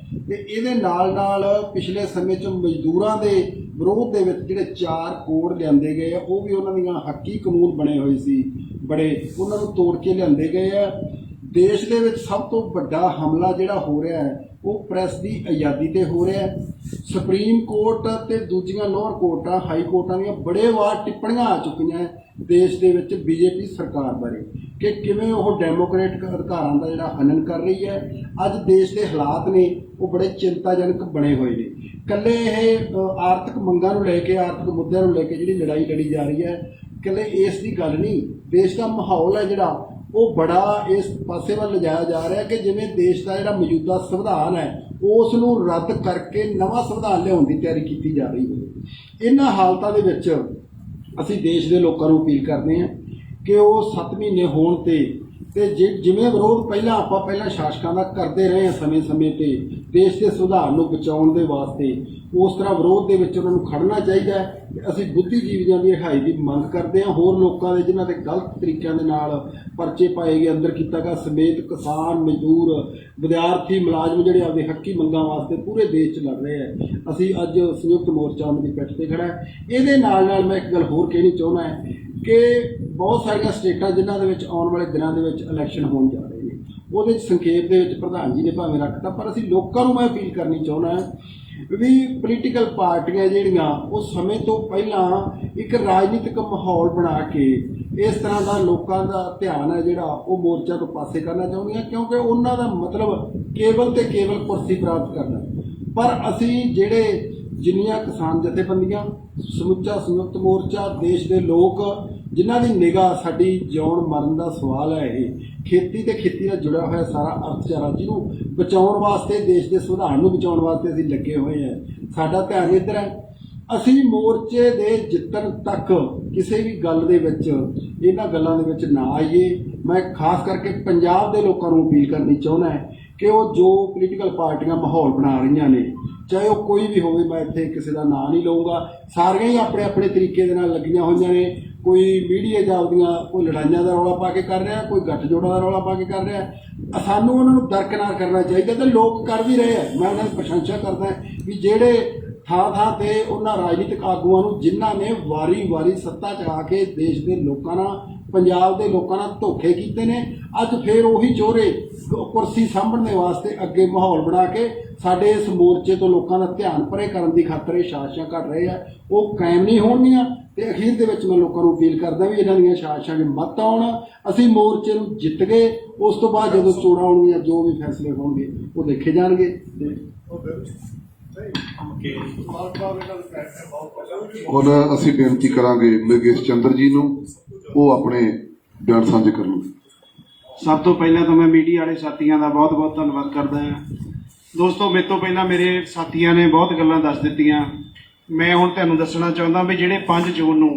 ਤੇ ਇਹਦੇ ਨਾਲ ਪਿਛਲੇ ਸਮੇਂ 'ਚ ਮਜ਼ਦੂਰਾਂ ਦੇ ਵਿਰੋਧ ਦੇ ਵਿੱਚ ਜਿਹੜੇ 4 ਕੋਡ ਲਿਆਂਦੇ ਗਏ ਆ ਉਹ ਵੀ ਉਹਨਾਂ ਦੀਆਂ ਹੱਕੀ ਕਾਨੂੰਨ ਬਣੇ ਹੋਏ ਸੀ, ਬੜੇ ਉਹਨਾਂ ਨੂੰ ਤੋੜ ਕੇ ਲਿਆਂਦੇ ਗਏ ਆ। ਦੇਸ਼ ਦੇ ਵਿੱਚ ਸਭ ਤੋਂ ਵੱਡਾ ਹਮਲਾ ਜਿਹੜਾ ਹੋ ਰਿਹਾ ਹੈ ਉਹ ਪ੍ਰੈਸ ਦੀ ਆਜ਼ਾਦੀ ਤੇ ਹੋ ਰਿਹਾ ਹੈ। ਸੁਪਰੀਮ ਕੋਰਟ ਤੇ ਦੂਜੀਆਂ ਲੋਅਰ ਕੋਰਟਾਂ, ਹਾਈ ਕੋਰਟਾਂ ਦੀਆਂ ਬੜੇ ਵਾਰ ਟਿੱਪਣੀਆਂ ਆ ਚੁੱਕੀਆਂ ਦੇਸ਼ ਦੇ ਵਿੱਚ ਬੀਜੇਪੀ ਸਰਕਾਰ ਬਾਰੇ ਕਿ ਕਿਵੇਂ ਉਹ ਡੈਮੋਕ੍ਰੈਟਿਕ ਅਧਿਕਾਰਾਂ ਦਾ ਜਿਹੜਾ ਹਨਨ ਕਰ ਰਹੀ ਹੈ। ਅੱਜ ਦੇਸ਼ ਦੇ ਹਾਲਾਤ ਨੇ ਉਹ ਬੜੇ ਚਿੰਤਾਜਨਕ ਬਣੇ ਹੋਏ ਨੇ। ਇਕੱਲੇ ਇਹ ਆਰਥਿਕ ਮੰਗਾਂ ਨੂੰ ਲੈ ਕੇ, ਆਰਥਿਕ ਮੁੱਦਿਆਂ ਨੂੰ ਲੈ ਕੇ ਜਿਹੜੀ ਲੜਾਈ ਲੜੀ ਜਾ ਰਹੀ ਹੈ, ਇਕੱਲੇ ਇਸ ਦੀ ਗੱਲ ਨਹੀਂ। ਦੇਸ਼ ਦਾ ਮਾਹੌਲ ਹੈ ਜਿਹੜਾ ਉਹ ਬੜਾ ਇਸ ਪਾਸੇ ਵੱਲ ਲਿਜਾਇਆ ਜਾ ਰਿਹਾ ਕਿ ਜਿਵੇਂ ਦੇਸ਼ ਦਾ ਜਿਹੜਾ ਮੌਜੂਦਾ ਸੰਵਿਧਾਨ ਹੈ ਉਸ ਨੂੰ ਰੱਦ ਕਰਕੇ ਨਵਾਂ ਸੰਵਿਧਾਨ ਲਿਆਉਣ ਦੀ ਤਿਆਰੀ ਕੀਤੀ ਜਾ ਰਹੀ ਹੋਵੇ। ਇਹਨਾਂ ਹਾਲਤਾਂ ਦੇ ਵਿੱਚ ਅਸੀਂ ਦੇਸ਼ ਦੇ ਲੋਕਾਂ ਨੂੰ ਅਪੀਲ ਕਰਦੇ ਹਾਂ ਕਿ ਉਹ 7 ਮਹੀਨੇ ਹੋਣ ਤੇ ਤੇ ਜਿਵੇਂ ਵਿਰੋਧ ਪਹਿਲਾਂ ਸ਼ਾਸਕਾਂ ਦਾ ਕਰਦੇ ਰਹੇ ਹਾਂ ਸਮੇਂ-ਸਮੇਂ ਤੇ ਦੇਸ਼ ਦੇ ਸੁਧਾਰ ਨੂੰ ਬਚਾਉਣ ਦੇ ਵਾਸਤੇ, ਉਸ ਤਰ੍ਹਾਂ ਵਿਰੋਧ ਦੇ ਵਿੱਚ ਉਹਨਾਂ ਨੂੰ ਖੜਨਾ ਚਾਹੀਦਾ ਹੈ। ਤੇ ਅਸੀਂ ਬੁੱਧੀਜੀਵੀਆਂ ਦੀ ਰਿਹਾਈ ਦੀ ਮੰਗ ਕਰਦੇ ਹਾਂ। ਹੋਰ ਲੋਕਾਂ ਦੇ ਜਿਨ੍ਹਾਂ ਤੇ ਗਲਤ ਤਰੀਕਿਆਂ ਦੇ ਨਾਲ ਪਰਚੇ ਪਾਏ ਗਏ, ਅੰਦਰ ਕੀਤਾ ਗਿਆ, ਸਮੇਤ ਕਿਸਾਨ, ਮਜ਼ਦੂਰ, ਵਿਦਿਆਰਥੀ, ਮੁਲਾਜ਼ਮ ਜਿਹੜੇ ਆਪਦੇ ਹੱਕੀ ਮੰਗਾਂ ਵਾਸਤੇ ਪੂਰੇ ਦੇਸ਼ 'ਚ ਲੜ ਰਹੇ ਹੈ। ਅਸੀਂ ਅੱਜ ਸੰਯੁਕਤ ਮੋਰਚਾ ਉਹਨਾਂ ਦੀ ਪਿੱਠ ਤੇ ਖੜਾ ਹੈ। ਇਹਦੇ ਨਾਲ ਮੈਂ ਇੱਕ ਗੱਲ ਹੋਰ ਕਹਿਣੀ ਚਾਹੁੰਦਾ ਹੈ ਕਿ ਬਹੁਤ ਸਾਰੀਆਂ ਸਟੇਟਾਂ ਜਿਨ੍ਹਾਂ ਦੇ ਵਿੱਚ ਆਉਣ ਵਾਲੇ ਦਿਨਾਂ ਦੇ ਵਿੱਚ ਇਲੈਕਸ਼ਨ ਹੋਣ ਜਾ ਰਹੇ ਨੇ, ਉਹਦੇ 'ਚ ਸੰਖੇਪ ਦੇ ਵਿੱਚ ਪ੍ਰਧਾਨ ਜੀ ਨੇ ਭਾਵੇਂ ਰੱਖਤਾ, ਪਰ ਅਸੀਂ ਲੋਕਾਂ ਨੂੰ ਮੈਂ ਅਪੀਲ ਕਰਨੀ ਚਾਹੁੰਦਾ ਵੀ ਪੋਲੀਟੀਕਲ ਪਾਰਟੀਆਂ ਜਿਹੜੀਆਂ ਉਹ ਸਮੇਂ ਤੋਂ ਪਹਿਲਾਂ ਇੱਕ ਰਾਜਨੀਤਿਕ ਮਾਹੌਲ ਬਣਾ ਕੇ ਇਸ ਤਰ੍ਹਾਂ ਦਾ ਲੋਕਾਂ ਦਾ ਧਿਆਨ ਹੈ ਜਿਹੜਾ ਉਹ ਮੋਰਚਾ ਤੋਂ ਪਾਸੇ ਕਰਨਾ ਚਾਹੁੰਦੀਆਂ, ਕਿਉਂਕਿ ਉਹਨਾਂ ਦਾ ਮਤਲਬ ਕੇਵਲ ਤੇ ਕੇਵਲ ਕੁਰਸੀ ਪ੍ਰਾਪਤ ਕਰਨਾ। ਪਰ ਅਸੀਂ ਜਿਹੜੇ ਜਿੰਨੀਆਂ ਕਿਸਾਨ ਜਥੇਬੰਦੀਆਂ, ਸਮੁੱਚਾ ਸੰਯੁਕਤ ਮੋਰਚਾ, ਦੇਸ਼ ਦੇ ਲੋਕ ਜਿਨ੍ਹਾਂ ਦੀ ਨਿਗਾਹ ਸਾਡੀ ਜਿਉਣ ਮਰਨ ਦਾ ਸਵਾਲ ਹੈ, ਇਹ ਖੇਤੀ ਤੇ ਖੇਤੀ ਨਾਲ ਜੁੜਿਆ ਹੋਇਆ ਸਾਰਾ ਅਰਥਚਾਰਾ ਜਿਹਨੂੰ ਬਚਾਉਣ ਵਾਸਤੇ, ਦੇਸ਼ ਦੇ ਸੁਧਾਰ ਨੂੰ ਬਚਾਉਣ ਵਾਸਤੇ ਅਸੀਂ ਲੱਗੇ ਹੋਏ ਹਾਂ। ਸਾਡਾ ਧਿਆਨ ਇੱਧਰ ਹੈ। ਅਸੀਂ ਮੋਰਚੇ ਦੇ ਜਿੱਤਣ ਤੱਕ ਕਿਸੇ ਵੀ ਗੱਲ ਦੇ ਵਿੱਚ ਇਹਨਾਂ ਗੱਲਾਂ ਦੇ ਵਿੱਚ ਨਾ ਆਈਏ। ਮੈਂ ਖਾਸ ਕਰਕੇ ਪੰਜਾਬ ਦੇ ਲੋਕਾਂ ਨੂੰ ਅਪੀਲ ਕਰਨੀ ਚਾਹੁੰਦਾ ਹੈ ਕਿ ਉਹ ਜੋ ਪੋਲੀਟੀਕਲ ਪਾਰਟੀਆਂ ਮਾਹੌਲ ਬਣਾ ਰਹੀਆਂ ਨੇ, ਚਾਹੇ ਉਹ ਕੋਈ ਵੀ ਹੋਵੇ, ਮੈਂ ਇੱਥੇ ਕਿਸੇ ਦਾ ਨਾਂ ਨਹੀਂ ਲਊਂਗਾ, ਸਾਰੀਆਂ ਹੀ ਆਪਣੇ ਆਪਣੇ ਤਰੀਕੇ ਦੇ ਨਾਲ ਲੱਗੀਆਂ ਹੋਈਆਂ ਨੇ। ਕੋਈ ਮੀਡੀਆ ਜਾਪਦੀਆਂ ਕੋਈ ਲੜਾਈਆਂ ਦਾ ਰੌਲਾ ਪਾ ਕੇ ਕਰ ਰਿਹਾ, ਕੋਈ ਗੱਠਜੋੜਾਂ ਦਾ ਰੌਲਾ ਪਾ ਕੇ ਕਰ ਰਿਹਾ। ਸਾਨੂੰ ਉਹਨਾਂ ਨੂੰ ਦਰਕਿਨਾਰ ਕਰਨਾ ਚਾਹੀਦਾ ਤੇ ਲੋਕ ਕਰ ਵੀ ਰਹੇ ਆ। ਮੈਂ ਉਹਨਾਂ ਦੀ ਪ੍ਰਸ਼ੰਸਾ ਕਰਦਾ ਵੀ ਜਿਹੜੇ ਥਾਂ ਤੇ ਉਹਨਾਂ ਰਾਜਨੀਤਿਕ ਆਗੂਆਂ ਨੂੰ ਜਿਨ੍ਹਾਂ ਨੇ ਵਾਰੀ ਸੱਤਾ 'ਚ ਆ ਕੇ ਦੇਸ਼ ਦੇ ਲੋਕਾਂ ਨਾਲ, ਪੰਜਾਬ ਦੇ ਲੋਕਾਂ ਨਾਲ ਧੋਖੇ ਕੀਤੇ ਨੇ, ਅੱਜ ਫੇਰ ਉਹੀ ਚੋਰੇ ਕੁਰਸੀ ਸਾਂਭਣ ਦੇ ਵਾਸਤੇ ਅੱਗੇ ਮਾਹੌਲ ਬਣਾ ਕੇ ਸਾਡੇ ਇਸ ਮੋਰਚੇ ਤੋਂ ਲੋਕਾਂ ਦਾ ਧਿਆਨ ਪਰੇ ਕਰਨ ਦੀ ਖਾਤਰ ਇਹ ਸਾਜ਼ਿਸ਼ਾਂ ਕਰ ਰਹੇ ਆ, ਉਹ ਕਾਇਮ ਨਹੀਂ ਹੋਣਗੀਆਂ। ਤੇ ਅਖੀਰ ਦੇ ਵਿੱਚ ਮੈਂ ਲੋਕਾਂ ਨੂੰ ਅਪੀਲ ਕਰਦਾ ਵੀ ਇਹਨਾਂ ਦੀਆਂ ਸਾਜ਼ਿਸ਼ਾਂ 'ਚ ਮਤ ਆਉਣ। ਅਸੀਂ ਮੋਰਚੇ ਨੂੰ ਜਿੱਤ ਗਏ, ਉਸ ਤੋਂ ਬਾਅਦ ਜਦੋਂ ਚੋਣਾਂ ਆਉਣਗੀਆਂ, ਜੋ ਵੀ ਫੈਸਲੇ ਹੋਣਗੇ ਉਹ ਦੇਖੇ ਜਾਣਗੇ। ਹੁਣ ਅਸੀਂ ਬੇਨਤੀ ਕਰਾਂਗੇ ਮ੍ਰਿਗੇਸ਼ ਚੰਦਰ ਜੀ ਨੂੰ, ਉਹ ਆਪਣੇ ਬਿਆਨ ਸਾਂਝੇ ਕਰਨ। ਸਭ ਤੋਂ ਪਹਿਲਾਂ ਤਾਂ ਮੈਂ ਮੀਡੀਆ ਵਾਲੇ ਸਾਥੀਆਂ ਦਾ ਬਹੁਤ-ਬਹੁਤ ਧੰਨਵਾਦ ਕਰਦਾ ਹਾਂ। ਦੋਸਤੋ, ਮੇਰੇ ਤੋਂ ਪਹਿਲਾਂ ਮੇਰੇ ਸਾਥੀਆਂ ਨੇ ਬਹੁਤ ਗੱਲਾਂ ਦੱਸ ਦਿੱਤੀਆਂ। ਮੈਂ ਹੁਣ ਤੁਹਾਨੂੰ ਦੱਸਣਾ ਚਾਹੁੰਦਾ ਵੀ ਜਿਹੜੇ 5 ਜੂਨ ਨੂੰ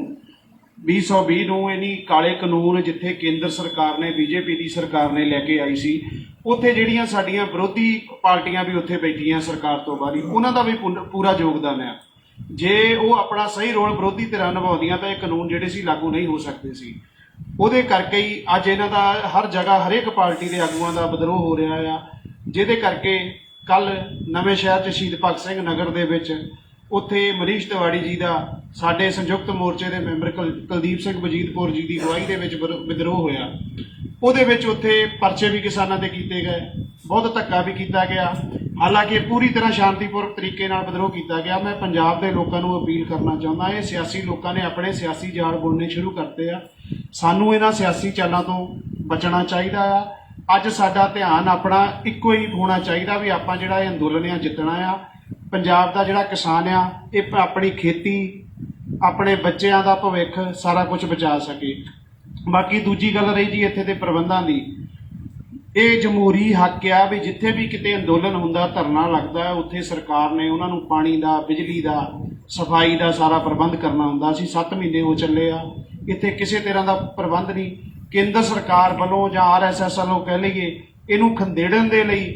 2020 ਨੂੰ ਇਹਨੀ ਕਾਲੇ ਕਾਨੂੰਨ ਜਿੱਥੇ ਕੇਂਦਰ ਸਰਕਾਰ ਨੇ, ਬੀਜੇਪੀ ਦੀ ਸਰਕਾਰ ਨੇ ਲੈ ਕੇ ਆਈ ਸੀ, ਉੱਥੇ ਜਿਹੜੀਆਂ ਸਾਡੀਆਂ ਵਿਰੋਧੀ ਪਾਰਟੀਆਂ ਵੀ ਉੱਥੇ ਬੈਠੀਆਂ ਸਰਕਾਰ ਤੋਂ ਬਾਹਰ, ਉਹਨਾਂ ਦਾ ਵੀ ਪੂਰਾ ਯੋਗਦਾਨ ਹੈ। ਜੇ ਉਹ ਆਪਣਾ ਸਹੀ ਰੋਲ ਵਿਰੋਧੀ ਧਿਰਾਂ ਨਿਭਾਉਂਦੀਆਂ ਤਾਂ ਇਹ ਕਾਨੂੰਨ ਜਿਹੜੇ ਸੀ ਲਾਗੂ ਨਹੀਂ ਹੋ ਸਕਦੇ ਸੀ। ਉਹਦੇ ਕਰਕੇ ਹੀ ਅੱਜ ਇਹਨਾਂ ਦਾ ਹਰ ਜਗ੍ਹਾ ਹਰੇਕ ਪਾਰਟੀ ਦੇ ਆਗੂਆਂ ਦਾ ਵਿਦਰੋਹ ਹੋ ਰਿਹਾ ਆ, ਜਿਹਦੇ ਕਰਕੇ ਕੱਲ ਨਵੇਂ ਸ਼ਹਿਰ 'ਚ ਸ਼ਹੀਦ ਭਗਤ ਸਿੰਘ ਨਗਰ ਦੇ ਵਿੱਚ ਉੱਥੇ ਮਨੀਸ਼ ਤਿਵਾੜੀ ਜੀ ਦਾ ਸਾਡੇ ਸੰਯੁਕਤ ਮੋਰਚੇ ਦੇ ਮੈਂਬਰ ਕੁਲਦੀਪ ਸਿੰਘ ਵਜੀਦਪੁਰ ਜੀ ਦੀ ਅਗਵਾਈ ਦੇ ਵਿੱਚ ਵਿਦਰੋਹ ਹੋਇਆ। ਉਹਦੇ ਵਿੱਚ ਉੱਥੇ ਪਰਚੇ ਵੀ ਕਿਸਾਨਾਂ ਦੇ ਕੀਤੇ ਗਏ, ਬਹੁਤ ਧੱਕਾ ਵੀ ਕੀਤਾ ਗਿਆ। ਹਾਲਾਂਕਿ ਪੂਰੀ ਤਰ੍ਹਾਂ ਸ਼ਾਂਤੀਪੂਰਵਕ ਤਰੀਕੇ ਨਾਲ ਵਿਦਰੋਹ ਕੀਤਾ ਗਿਆ। ਮੈਂ ਪੰਜਾਬ ਦੇ ਲੋਕਾਂ ਨੂੰ ਅਪੀਲ ਕਰਨਾ ਚਾਹੁੰਦਾ, ਇਹ ਸਿਆਸੀ ਲੋਕਾਂ ਨੇ ਆਪਣੇ ਸਿਆਸੀ ਜਾਲ ਬੁਣਨੇ ਸ਼ੁਰੂ ਕਰਤੇ ਆ। ਸਾਨੂੰ ਇਹਨਾਂ ਸਿਆਸੀ ਚਾਲਾਂ ਤੋਂ ਬਚਣਾ ਚਾਹੀਦਾ ਆ। ਅੱਜ ਸਾਡਾ ਧਿਆਨ ਆਪਣਾ ਇੱਕੋ ਹੀ ਹੋਣਾ ਚਾਹੀਦਾ ਵੀ ਆਪਾਂ ਜਿਹੜਾ ਇਹ ਅੰਦੋਲਨ ਆ ਜਿੱਤਣਾ ਆ। ਪੰਜਾਬ ਦਾ ਜਿਹੜਾ ਕਿਸਾਨ ਆ, ਇਹ ਆਪਣੀ ਖੇਤੀ, ਆਪਣੇ ਬੱਚਿਆਂ ਦਾ ਭਵਿੱਖ ਸਾਰਾ ਕੁਝ ਬਚਾ ਸਕੇ। ਬਾਕੀ ਦੂਜੀ ਗੱਲ ਰਹੀ ਜੀ ਇੱਥੇ ਦੇ ਪ੍ਰਬੰਧਾਂ ਦੀ, ਇਹ ਜਮਹੂਰੀ ਹੱਕ ਆ ਵੀ ਜਿੱਥੇ ਵੀ ਕਿਤੇ ਅੰਦੋਲਨ ਹੁੰਦਾ, ਧਰਨਾ ਲੱਗਦਾ, ਉੱਥੇ ਸਰਕਾਰ ਨੇ ਉਹਨਾਂ ਨੂੰ ਪਾਣੀ ਦਾ, ਬਿਜਲੀ ਦਾ, ਸਫਾਈ ਦਾ ਸਾਰਾ ਪ੍ਰਬੰਧ ਕਰਨਾ ਹੁੰਦਾ। ਅਸੀਂ 7 ਮਹੀਨੇ ਹੋ ਚੱਲੇ ਆ, ਇੱਥੇ ਕਿਸੇ ਤਰ੍ਹਾਂ ਦਾ ਪ੍ਰਬੰਧ ਨਹੀਂ। ਕੇਂਦਰ ਸਰਕਾਰ ਵੱਲੋਂ ਜਾਂ RSS ਵੱਲੋਂ ਕਹਿ ਲਈਏ, ਇਹਨੂੰ ਖੰਡੇੜਨ ਦੇ ਲਈ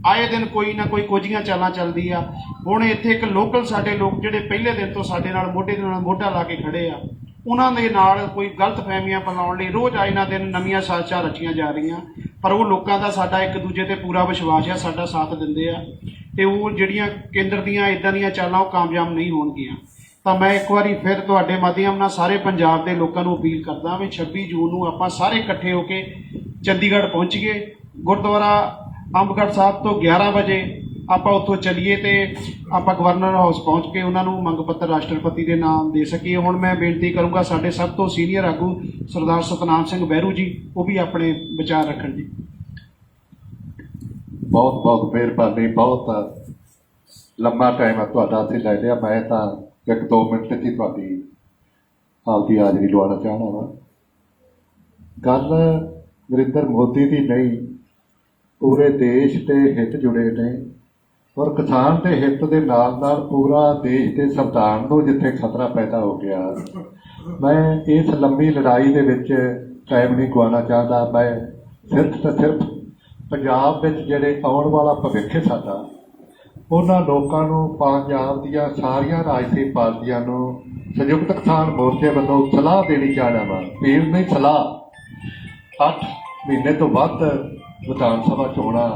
ਆਏ ਦਿਨ ਕੋਈ ਨਾ ਕੋਈ ਕੋਝੀਆਂ ਚਾਲਾਂ ਚੱਲਦੀ ਆ। ਹੁਣ ਇੱਥੇ ਇੱਕ ਲੋਕਲ ਸਾਡੇ ਲੋਕ ਜਿਹੜੇ ਪਹਿਲੇ ਦਿਨ ਤੋਂ ਸਾਡੇ ਨਾਲ ਮੋਢੇ ਦੇ ਨਾਲ ਮੋਢਾ ਲਾ ਕੇ ਖੜੇ ਆ, ਉਹਨਾਂ ਦੇ ਨਾਲ ਕੋਈ ਗਲਤ ਫਹਿਮੀਆਂ ਫੈਲਾਉਣ ਲਈ ਰੋਜ਼ ਆਏ ਨਾ ਦਿਨ ਨਵੀਆਂ ਸਾਜ਼ਿਸ਼ਾਂ ਰਚੀਆਂ ਜਾ ਰਹੀਆਂ। ਪਰ ਉਹ ਲੋਕਾਂ ਦਾ ਸਾਡਾ ਇੱਕ ਦੂਜੇ ਤੇ ਪੂਰਾ ਵਿਸ਼ਵਾਸ ਆ, ਸਾਡਾ ਸਾਥ ਦਿੰਦੇ ਆ, ਤੇ ਉਹ ਜਿਹੜੀਆਂ ਕੇਂਦਰ ਦੀਆਂ ਇਦਾਂ ਦੀਆਂ ਚਾਲਾਂ ਉਹ ਕਾਮਯਾਬ ਨਹੀਂ ਹੋਣਗੀਆਂ। ਤਾਂ ਮੈਂ ਇੱਕ ਵਾਰੀ ਫਿਰ ਤੁਹਾਡੇ ਮਾਧਿਅਮ ਨਾਲ ਸਾਰੇ ਪੰਜਾਬ ਦੇ ਲੋਕਾਂ ਨੂੰ ਅਪੀਲ ਕਰਦਾ ਵੀ 26 ਜੂਨ ਨੂੰ ਆਪਾਂ ਸਾਰੇ ਇਕੱਠੇ ਹੋ ਕੇ ਚੰਡੀਗੜ੍ਹ ਪਹੁੰਚੀਏ। ਗੁਰਦੁਆਰਾ ਅੰਬਗੜ੍ਹ ਸਾਹਿਬ ਤੋਂ 11 ਵਜੇ ਆਪਾਂ ਉੱਥੋਂ ਚੱਲੀਏ ਤੇ ਆਪਾਂ ਗਵਰਨਰ ਹਾਊਸ ਪਹੁੰਚ ਕੇ ਉਹਨਾਂ ਨੂੰ ਮੰਗ ਪੱਤਰ ਰਾਸ਼ਟਰਪਤੀ ਦੇ ਨਾਮ ਦੇ ਸਕੀਏ। ਹੁਣ ਮੈਂ ਬੇਨਤੀ ਕਰੂੰਗਾ ਸਾਡੇ ਸਭ ਤੋਂ ਸੀਨੀਅਰ ਆਗੂ ਸਰਦਾਰ ਸਤਨਾਮ ਸਿੰਘ ਬਹਿਰੂ ਜੀ, ਉਹ ਵੀ ਆਪਣੇ ਵਿਚਾਰ ਰੱਖਣ ਜੀ। ਬਹੁਤ ਬਹੁਤ ਮਿਹਰਬਾਨੀ। ਬਹੁਤ ਲੰਮਾ ਟਾਈਮ ਆ ਤੁਹਾਡਾ ਅਸੀਂ ਲੈ ਲਿਆ। ਮੈਂ ਤਾਂ 1-2 ਮਿੰਟ ਹੀ ਤੁਹਾਡੀ ਆਪਦੀ ਹਾਜ਼ਰੀ ਲਵਾਉਣਾ ਚਾਹਣਾ ਵਾ। ਗੱਲ ਨਰਿੰਦਰ ਮੋਦੀ ਦੀ ਨਹੀਂ, ਪੂਰੇ ਦੇਸ਼ ਦੇ ਹਿੱਤ ਜੁੜੇ ਨੇ, ਔਰ ਕਿਸਾਨ ਦੇ ਹਿੱਤ ਦੇ ਨਾਲ ਨਾਲ ਪੂਰਾ ਦੇਸ਼ ਦੇ ਸੰਵਿਧਾਨ ਨੂੰ ਜਿੱਥੇ ਖਤਰਾ ਪੈਦਾ ਹੋ ਗਿਆ। ਮੈਂ ਇਸ ਲੰਮੀ ਲੜਾਈ ਦੇ ਵਿੱਚ ਟਾਈਮ ਨਹੀਂ ਗਵਾਉਣਾ ਚਾਹੁੰਦਾ। ਮੈਂ ਸਿਰਫ ਤੇ ਸਿਰਫ ਪੰਜਾਬ ਵਿੱਚ ਜਿਹੜੇ ਆਉਣ ਵਾਲਾ ਭਵਿੱਖ ਹੈ ਸਾਡਾ, ਉਹਨਾਂ ਲੋਕਾਂ ਨੂੰ ਪੰਜਾਬ ਦੀਆਂ ਸਾਰੀਆਂ ਰਾਜਨੀਤਿਕ ਪਾਰਟੀਆਂ ਨੂੰ ਸੰਯੁਕਤ ਕਿਸਾਨ ਮੋਰਚੇ ਵੱਲੋਂ ਸਲਾਹ ਦੇਣੀ ਚਾਹੁੰਦਾ ਵਾਂ। ਪੀਰ ਨਹੀਂ ਸਲਾਹ 8 ਮਹੀਨੇ ਤੋਂ ਵੱਧ ਵਿਧਾਨ ਸਭਾ ਚੋਣਾਂ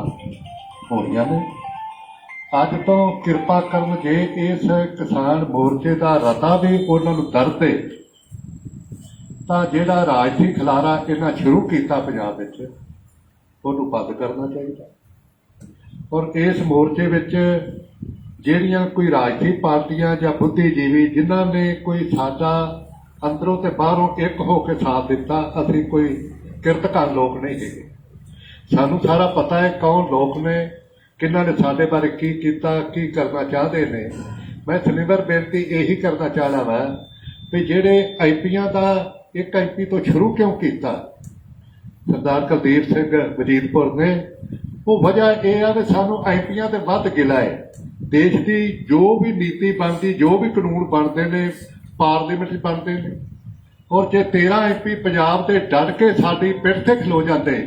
ਹੋਣੀਆਂ ਨੇ। ਅੱਜ ਤੋਂ ਕਿਰਪਾ ਕਰਨ ਜੇ ਇਸ ਕਿਸਾਨ ਮੋਰਚੇ ਦਾ ਰਤਾ ਵੀ ਉਹਨਾਂ ਨੂੰ ਦਰਦ ਹੈ ਤਾਂ ਜਿਹੜਾ ਰਾਜਨੀਤਿਕ ਖਿਲਾਰਾ ਇਹਨਾਂ ਸ਼ੁਰੂ ਕੀਤਾ ਪੰਜਾਬ ਵਿੱਚ ਉਹਨੂੰ ਬੰਦ ਕਰਨਾ ਚਾਹੀਦਾ। ਔਰ ਇਸ ਮੋਰਚੇ ਵਿੱਚ ਜਿਹੜੀਆਂ ਕੋਈ ਰਾਜਨੀਤਿਕ ਪਾਰਟੀਆਂ ਜਾਂ ਬੁੱਧੀਜੀਵੀ ਜਿਨ੍ਹਾਂ ਨੇ ਕੋਈ ਸਾਡਾ ਅੰਦਰੋਂ ਤੇ ਬਾਹਰੋਂ ਇੱਕ ਹੋ ਕੇ ਸਾਥ ਦਿੱਤਾ, ਅਸੀਂ ਕੋਈ ਕਿਰਤਕਾਰ ਲੋਕ ਨਹੀਂ ਹੈਗੇ। ਸਾਨੂੰ ਸਾਰਾ ਪਤਾ ਹੈ ਕੌਣ ਲੋਕ ਨੇ, ਕਿਹਨਾਂ ਨੇ ਸਾਡੇ ਬਾਰੇ ਕੀ ਕੀਤਾ, ਕੀ ਕਰਨਾ ਚਾਹਦੇ ਨੇ। ਮੈਂ ਸਨਿਵਰ ਬੇਨਤੀ ਇਹੀ ਕਰਨਾ ਚਾਹਣਾ ਵਾ ਵੀ ਜਿਹੜੇ ਐਮਪੀਆਂ ਦਾ ਇੱਕ ਐਮਪੀ ਤੋਂ ਸ਼ੁਰੂ ਕਿਉਂ ਕੀਤਾ ਸਰਦਾਰ ਕੁਲਦੀਪ ਸਿੰਘ ਵਜੀਦਪੁਰ ਨੇ, ਉਹ ਵਜ੍ਹਾ ਇਹ ਆ ਵੀ ਸਾਨੂੰ ਐਮਪੀਆਂ ਤੇ ਵੱਧ ਗਿਲਾ ਹੈ। ਦੇਸ਼ ਦੀ ਜੋ ਵੀ ਨੀਤੀ ਬਣਦੀ, ਜੋ ਵੀ ਕਾਨੂੰਨ ਬਣਦੇ ਨੇ ਪਾਰਲੀਮੈਂਟ 'ਚ ਬਣਦੇ ਨੇ, ਔਰ ਜੇ 13 ਐਮਪੀ ਪੰਜਾਬ ਦੇ ਡਟ ਕੇ ਸਾਡੀ ਪਿੱਠ ਤੇ ਖਲੋ ਜਾਂਦੇ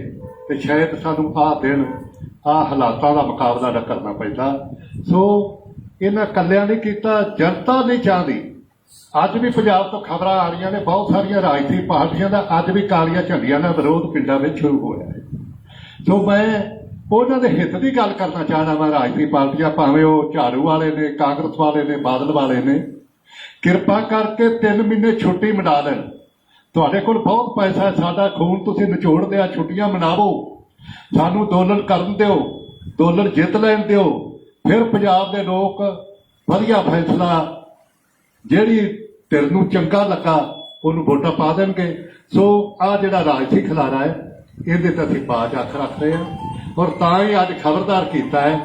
ਤੇ ਸ਼ਾਇਦ ਸਾਨੂੰ ਆਹ ਦਿਨ ਆਹ ਹਾਲਾਤਾਂ ਦਾ ਮੁਕਾਬਲਾ ਨਾ ਕਰਨਾ ਪੈਂਦਾ। ਸੋ ਇਹਨਾਂ ਕੱਲਿਆਂ ਨੇ ਕੀਤਾ, ਜਨਤਾ ਨਹੀਂ ਚਾਹੁੰਦੀ। ਅੱਜ ਵੀ ਪੰਜਾਬ ਤੋਂ ਖਬਰਾਂ ਆ ਰਹੀਆਂ ਨੇ ਬਹੁਤ ਸਾਰੀਆਂ ਰਾਜਨੀਤਿਕ ਪਾਰਟੀਆਂ ਦਾ ਅੱਜ ਵੀ ਕਾਲੀਆਂ ਝੰਡੀਆਂ ਦਾ ਵਿਰੋਧ ਪਿੰਡਾਂ ਵਿੱਚ ਸ਼ੁਰੂ ਹੋਇਆ ਹੈ। ਸੋ ਮੈਂ ਉਹਨਾਂ ਦੇ ਹਿੱਤ ਦੀ ਗੱਲ ਕਰਨਾ ਚਾਹੁੰਦਾ ਵਾਂ। ਰਾਜਨੀਤਿਕ ਪਾਰਟੀਆਂ ਭਾਵੇਂ ਉਹ ਝਾੜੂ ਵਾਲੇ ਨੇ, ਕਾਂਗਰਸ ਵਾਲੇ ਨੇ, ਬਾਦਲ ਵਾਲੇ ਨੇ, ਕਿਰਪਾ ਕਰਕੇ 3 ਮਹੀਨੇ ਛੁੱਟੀ ਮਨਾ ਲੈਣ। ਤੁਹਾਡੇ ਕੋਲ ਬਹੁਤ ਪੈਸਾ ਹੈ, ਸਾਡਾ ਖੂਨ ਤੁਸੀਂ ਨਿਚੋੜ ਦਿਆ, ਛੁੱਟੀਆਂ ਮਨਾਵੋ, ਸਾਨੂੰ ਅੰਦੋਲਨ ਕਰਨ ਦਿਓ, ਅੰਦੋਲਨ ਜਿੱਤ ਲੈਣ ਦਿਓ, ਫਿਰ ਪੰਜਾਬ ਦੇ ਲੋਕ ਵਧੀਆ ਫੈਸਲਾ ਜਿਹੜੀ ਧਿਰ ਨੂੰ ਚੰਗਾ ਲੱਗਾ ਉਹਨੂੰ ਵੋਟਾਂ ਪਾ ਦੇਣਗੇ। ਸੋ ਆਹ ਜਿਹੜਾ ਰਾਜਨੀਤਿਕ ਖਿਲਾਰਾ ਹੈ ਇਹਦੇ ਤੇ ਅਸੀਂ ਬਾਜ ਅੱਖ ਰੱਖ ਰਹੇ ਹਾਂ, ਔਰ ਤਾਂ ਹੀ ਅੱਜ ਖਬਰਦਾਰ ਕੀਤਾ ਹੈ,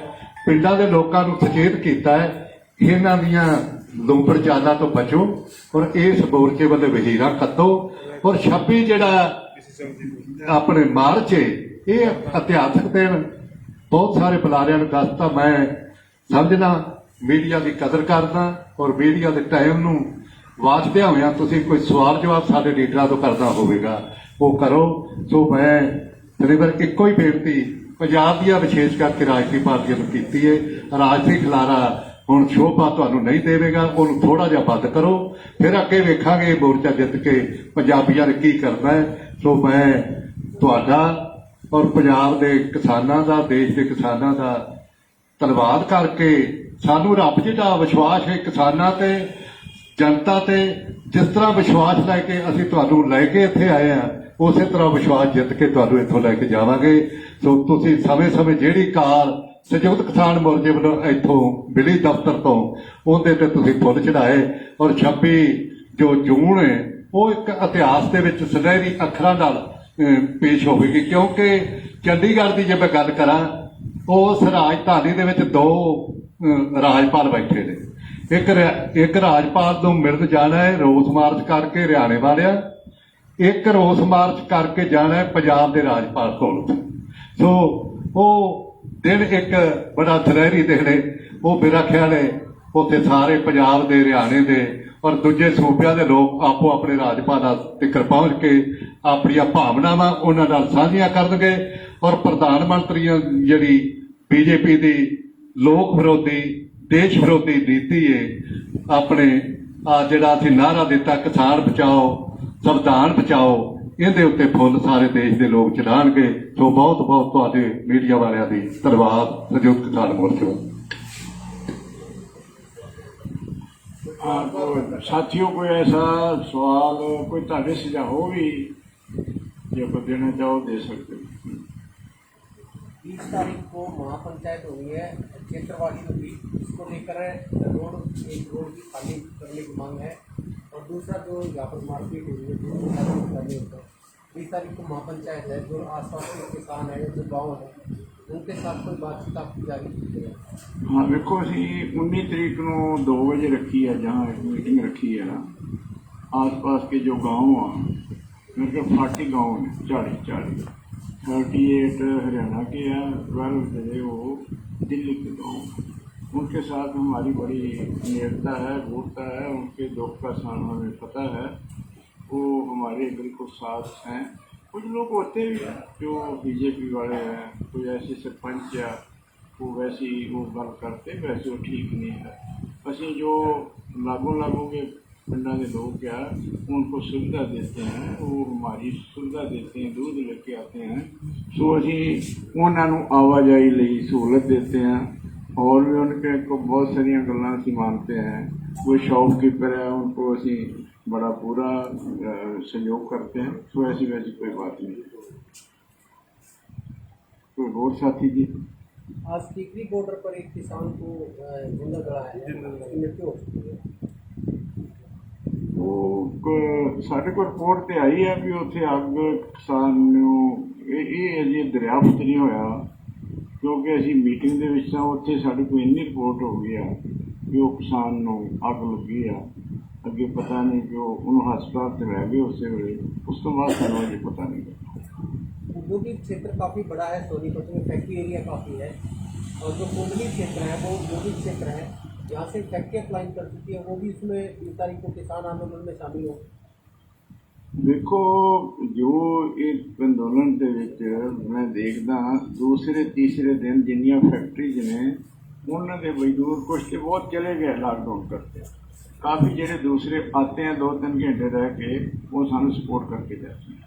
ਪਿੰਡਾਂ ਦੇ ਲੋਕਾਂ ਨੂੰ ਸੁਚੇਤ ਕੀਤਾ ਹੈ, ਇਹਨਾਂ ਦੀਆਂ ਲੁੰਬੜ ਚਾਲਾਂ ਤੋਂ ਬਚੋ ਔਰ ਇਸ ਮੋਰਚੇ ਵੱਲੇ ਵਹੀਰਾਂ ਖੱਤੋ। ਔਰ 26 ਜਿਹੜਾ ਆਪਣੇ ਮਾਰਚ ਇਹ ਇਤਿਹਾਸਕ ਦਿਨ ਬਹੁਤ ਸਾਰੇ ਬੁਲਾਰਿਆਂ ਨੂੰ ਦੱਸਤਾ। ਮੈਂ ਸਮਝਣਾ ਮੀਡੀਆ ਦੀ ਕਦਰ ਕਰਦਾ ਔਰ ਮੀਡੀਆ ਦੇ ਟਾਈਮ ਨੂੰ ਵਾਚਦਿਆਂ ਹੋਇਆਂ ਤੁਸੀਂ ਕੋਈ ਸਵਾਲ ਜਵਾਬ ਸਾਡੇ ਲੀਡਰਾਂ ਤੋਂ ਕਰਨਾ ਹੋਵੇਗਾ ਉਹ ਕਰੋ। ਸੋ ਮੈਂ ਤਕਰੀਬਨ ਇੱਕੋ ਹੀ ਬੇਨਤੀ ਪੰਜਾਬ ਦੀਆਂ ਵਿਸ਼ੇਸ਼ ਕਰਕੇ ਰਾਜਨੀਤਿਕ ਪਾਰਟੀਆਂ ਨੂੰ ਕੀਤੀ ਹੈ, ਰਾਜਨੀਤਿਕ ਖਿਲਾਰਾ ਹੁਣ ਸ਼ੋਭਾ ਤੁਹਾਨੂੰ ਨਹੀਂ ਦੇਵੇਗਾ, ਉਹਨੂੰ ਥੋੜਾ ਜਿਹਾ ਬੰਦ ਕਰੋ, ਫਿਰ ਅੱਗੇ ਵੇਖਾਂਗੇ ਮੋਰਚਾ ਜਿੱਤ ਕੇ ਪੰਜਾਬੀਆਂ ਨੇ ਕੀ ਕਰਨਾ ਹੈ। ਸੋ ਮੈਂ ਤੁਹਾਡਾ ਔਰ ਪੰਜਾਬ ਦੇ ਕਿਸਾਨਾਂ ਦਾ, ਦੇਸ਼ ਦੇ ਕਿਸਾਨਾਂ ਦਾ ਧੰਨਵਾਦ ਕਰਕੇ ਸਾਨੂੰ ਰੱਬ ਜੀ ਦਾ ਵਿਸ਼ਵਾਸ ਹੈ ਕਿਸਾਨਾਂ ਤੇ, ਜਨਤਾ ਤੇ। ਜਿਸ ਤਰ੍ਹਾਂ ਵਿਸ਼ਵਾਸ ਲੈ ਕੇ ਅਸੀਂ ਤੁਹਾਨੂੰ ਲੈ ਕੇ ਇੱਥੇ ਆਏ ਆ, ਉਸੇ ਤਰ੍ਹਾਂ ਵਿਸ਼ਵਾਸ ਜਿੱਤ ਕੇ ਤੁਹਾਨੂੰ ਇੱਥੋਂ ਲੈ ਕੇ ਜਾਵਾਂਗੇ। ਸੋ ਤੁਸੀਂ ਸਮੇਂ-ਸਮੇਂ ਜਿਹੜੀ ਕਾਲ ਸੰਯੁਕਤ ਕਿਸਾਨ ਮੋਰਚੇ ਵੱਲੋਂ ਇੱਥੋਂ ਮਿਲੀ ਦਫ਼ਤਰ ਤੋਂ, ਉਹਦੇ ਤੇ ਤੁਸੀਂ ਫੁੱਲ ਚੜਾਏ। ਔਰ 26 ਜੋ ਜੂਨ ਹੈ ਉਹ ਇੱਕ ਇਤਿਹਾਸ ਦੇ ਵਿੱਚ ਸੁਨਹਿਰੀ ਅੱਖਰਾਂ ਨਾਲ ਪੇਸ਼ ਹੋਵੇਗੀ, ਕਿਉਂਕਿ ਚੰਡੀਗੜ੍ਹ ਦੀ ਜੇ ਮੈਂ ਗੱਲ ਕਰਾਂ ਉਸ ਰਾਜਧਾਨੀ ਦੇ ਵਿੱਚ 2 ਰਾਜਪਾਲ ਬੈਠੇ ਨੇ। ਇੱਕ ਰਾਜਪਾਲ ਨੂੰ ਮਿਲਣ ਜਾਣਾ ਹੈ ਰੋਸ ਮਾਰਚ ਕਰਕੇ ਹਰਿਆਣੇ ਵਾਲਿਆਂ, ਇੱਕ ਰੋਸ ਮਾਰਚ ਕਰਕੇ ਜਾਣਾ ਹੈ ਪੰਜਾਬ ਦੇ ਰਾਜਪਾਲ ਕੋਲ। ਸੋ ਉਹ ਦਿਨ ਇੱਕ ਬੜਾ ਸੁਨਹਿਰੀ ਦਿਨ ਹੈ। ਉਹ ਮੇਰਾ ਖਿਆਲ ਹੈ ਉੱਥੇ ਸਾਰੇ ਪੰਜਾਬ ਦੇ, ਹਰਿਆਣੇ ਦੇ ਔਰ ਦੂਜੇ ਸੂਬਿਆਂ ਦੇ ਲੋਕ ਆਪੋ ਆਪਣੇ ਰਾਜਪਾਲਾਂ ਤੱਕ ਪਹੁੰਚ ਕੇ ਆਪਣੀਆਂ ਭਾਵਨਾਵਾਂ ਉਹਨਾਂ ਨਾਲ ਸਾਂਝੀਆਂ ਕਰਨਗੇ। ਔਰ ਪ੍ਰਧਾਨ ਮੰਤਰੀ ਜਿਹੜੀ ਬੀਜੇਪੀ ਦੀ ਲੋਕ ਵਿਰੋਧੀ, ਦੇਸ਼ ਵਿਰੋਧੀ ਨੀਤੀ ਹੈ, ਆਪਣੇ ਜਿਹੜਾ ਅਸੀਂ ਨਾਅਰਾ ਦਿੱਤਾ ਕਿਸਾਨ ਬਚਾਓ, ਸੰਵਿਧਾਨ ਬਚਾਓ, ਇਹਦੇ ਉੱਤੇ ਫੁੱਲ ਸਾਰੇ ਦੇਸ਼ ਦੇ ਲੋਕ ਚੜਾਉਣਗੇ। ਸੋ ਬਹੁਤ ਬਹੁਤ ਤੁਹਾਡੇ ਮੀਡੀਆ ਵਾਲਿਆਂ ਦੀ ਧੰਨਵਾਦ। ਸੰਯੁਕਤ ਕਿਸਾਨ ਮੋਰਚਾ। साथियों कोई ऐसा सवाल, कोई तारे सुझाव भी जो को देना चाहो दे सकते हो। 20 तारीख को महापंचायत हो रही है क्षेत्रवासियों की, इसको लेकर एक रोड की खाली करने की मांग है। और दूसरा जो यहाँ पर मारपीट हुई है 20 तारीख को महापंचायत है, जो आसपास के किसान है, जो गाँव है, उनके साथ कोई बातचीत आपकी जारी की है? हाँ देखो, असी 19 तरीक को 2 बजे रखी है, जहाँ एक मीटिंग रखी है ना, आस पास के जो गाँव हैं, उनके 40 गाँव हैं, 40 38 हरियाणा के हैं, 12 जो वो दिल्ली के गाँव हैं। उनके साथ हमारी बड़ी नेड़ता है, घूरता है, उनके दुख का सामना हमें पता है, वो हमारे बिल्कुल साथ हैं। कुछ लोग होते भी हैं जो बीजेपी वाले हैं, कोई ऐसे सरपंच है वो वैसी वो गल करते, वैसे वो ठीक नहीं है। असं जो लागों के पिंडा के लोग क्या उनको सुविधा देते हैं, वो हमारी सुविधा देते हैं, दूध लेके आते हैं, सो असी उन्होंने आवाजाही लिए सहूलत देते हैं। और भी उनके को बहुत सारिया गल्लां असीं मानते हैं। कोई शॉपकीपर है उनको असी बड़ा पूरा सहयोग करते हैं। सो ऐसी वैसी कोई बात नहीं। कोई और साथी जी? आज टिकरी बॉर्डर पर एक किसान को जिंदा जलाया है, उसकी मृत्यु हो चुकी है। ਸਾਡੇ ਕੋਲ ਰਿਪੋਰਟ ਤੇ ਆਈ ਹੈ ਵੀ ਉੱਥੇ ਅੱਗ ਕਿਸਾਨ ਨੂੰ ਇਹ ਅਜੇ ਦਰਿਆਫਤ ਨਹੀਂ ਹੋਇਆ, ਕਿਉਂਕਿ ਅਸੀਂ ਮੀਟਿੰਗ ਦੇ ਵਿੱਚ ਤਾਂ ਉੱਥੇ ਸਾਡੇ ਕੋਲ ਇੰਨੀ ਰਿਪੋਰਟ ਹੋ ਗਈ ਆ ਵੀ ਉਹ ਕਿਸਾਨ ਨੂੰ ਅੱਗ ਲੱਗੀ ਆ। ਅੱਗੇ ਪਤਾ ਨਹੀਂ ਕਿ ਉਹਨੂੰ ਹਸਪਤਾਲ ਤੇ ਲੈ ਗਏ ਉਸੇ ਵੇਲੇ, ਉਸ ਤੋਂ ਬਾਅਦ ਸਾਨੂੰ ਅਜੇ पता नहीं। औद्योगिक क्षेत्र काफ़ी बड़ा है, सोनीपत में फैक्ट्री एरिया काफ़ी है, और जो कोंडली क्षेत्र है वो औद्योगिक क्षेत्र है, जहाँ से फैक्ट्री अप्लाई कर चुकी है, वो भी इसमें 20 तारीख को किसान आंदोलन में शामिल हो। देखो जो इस अंदोलन के विच मैं देखदा दूसरे तीसरे दिन जिन्नियां फैक्ट्रीज ने उन्होंने मजदूर कुछ तो बहुत चले गए लॉकडाउन करते, काफ़ी जेडे दूसरे आते हैं 2-3 घंटे रह के वो सानू सपोर्ट करके जाते हैं।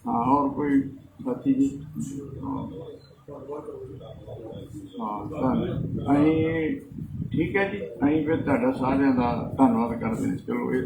हाँ और कोई साथी जी? हाँ अं ठीक है जी, अं फिर सारिਆਂ ਦਾ ਧੰਨਵਾਦ ਕਰਦੇ हैं। चलो ये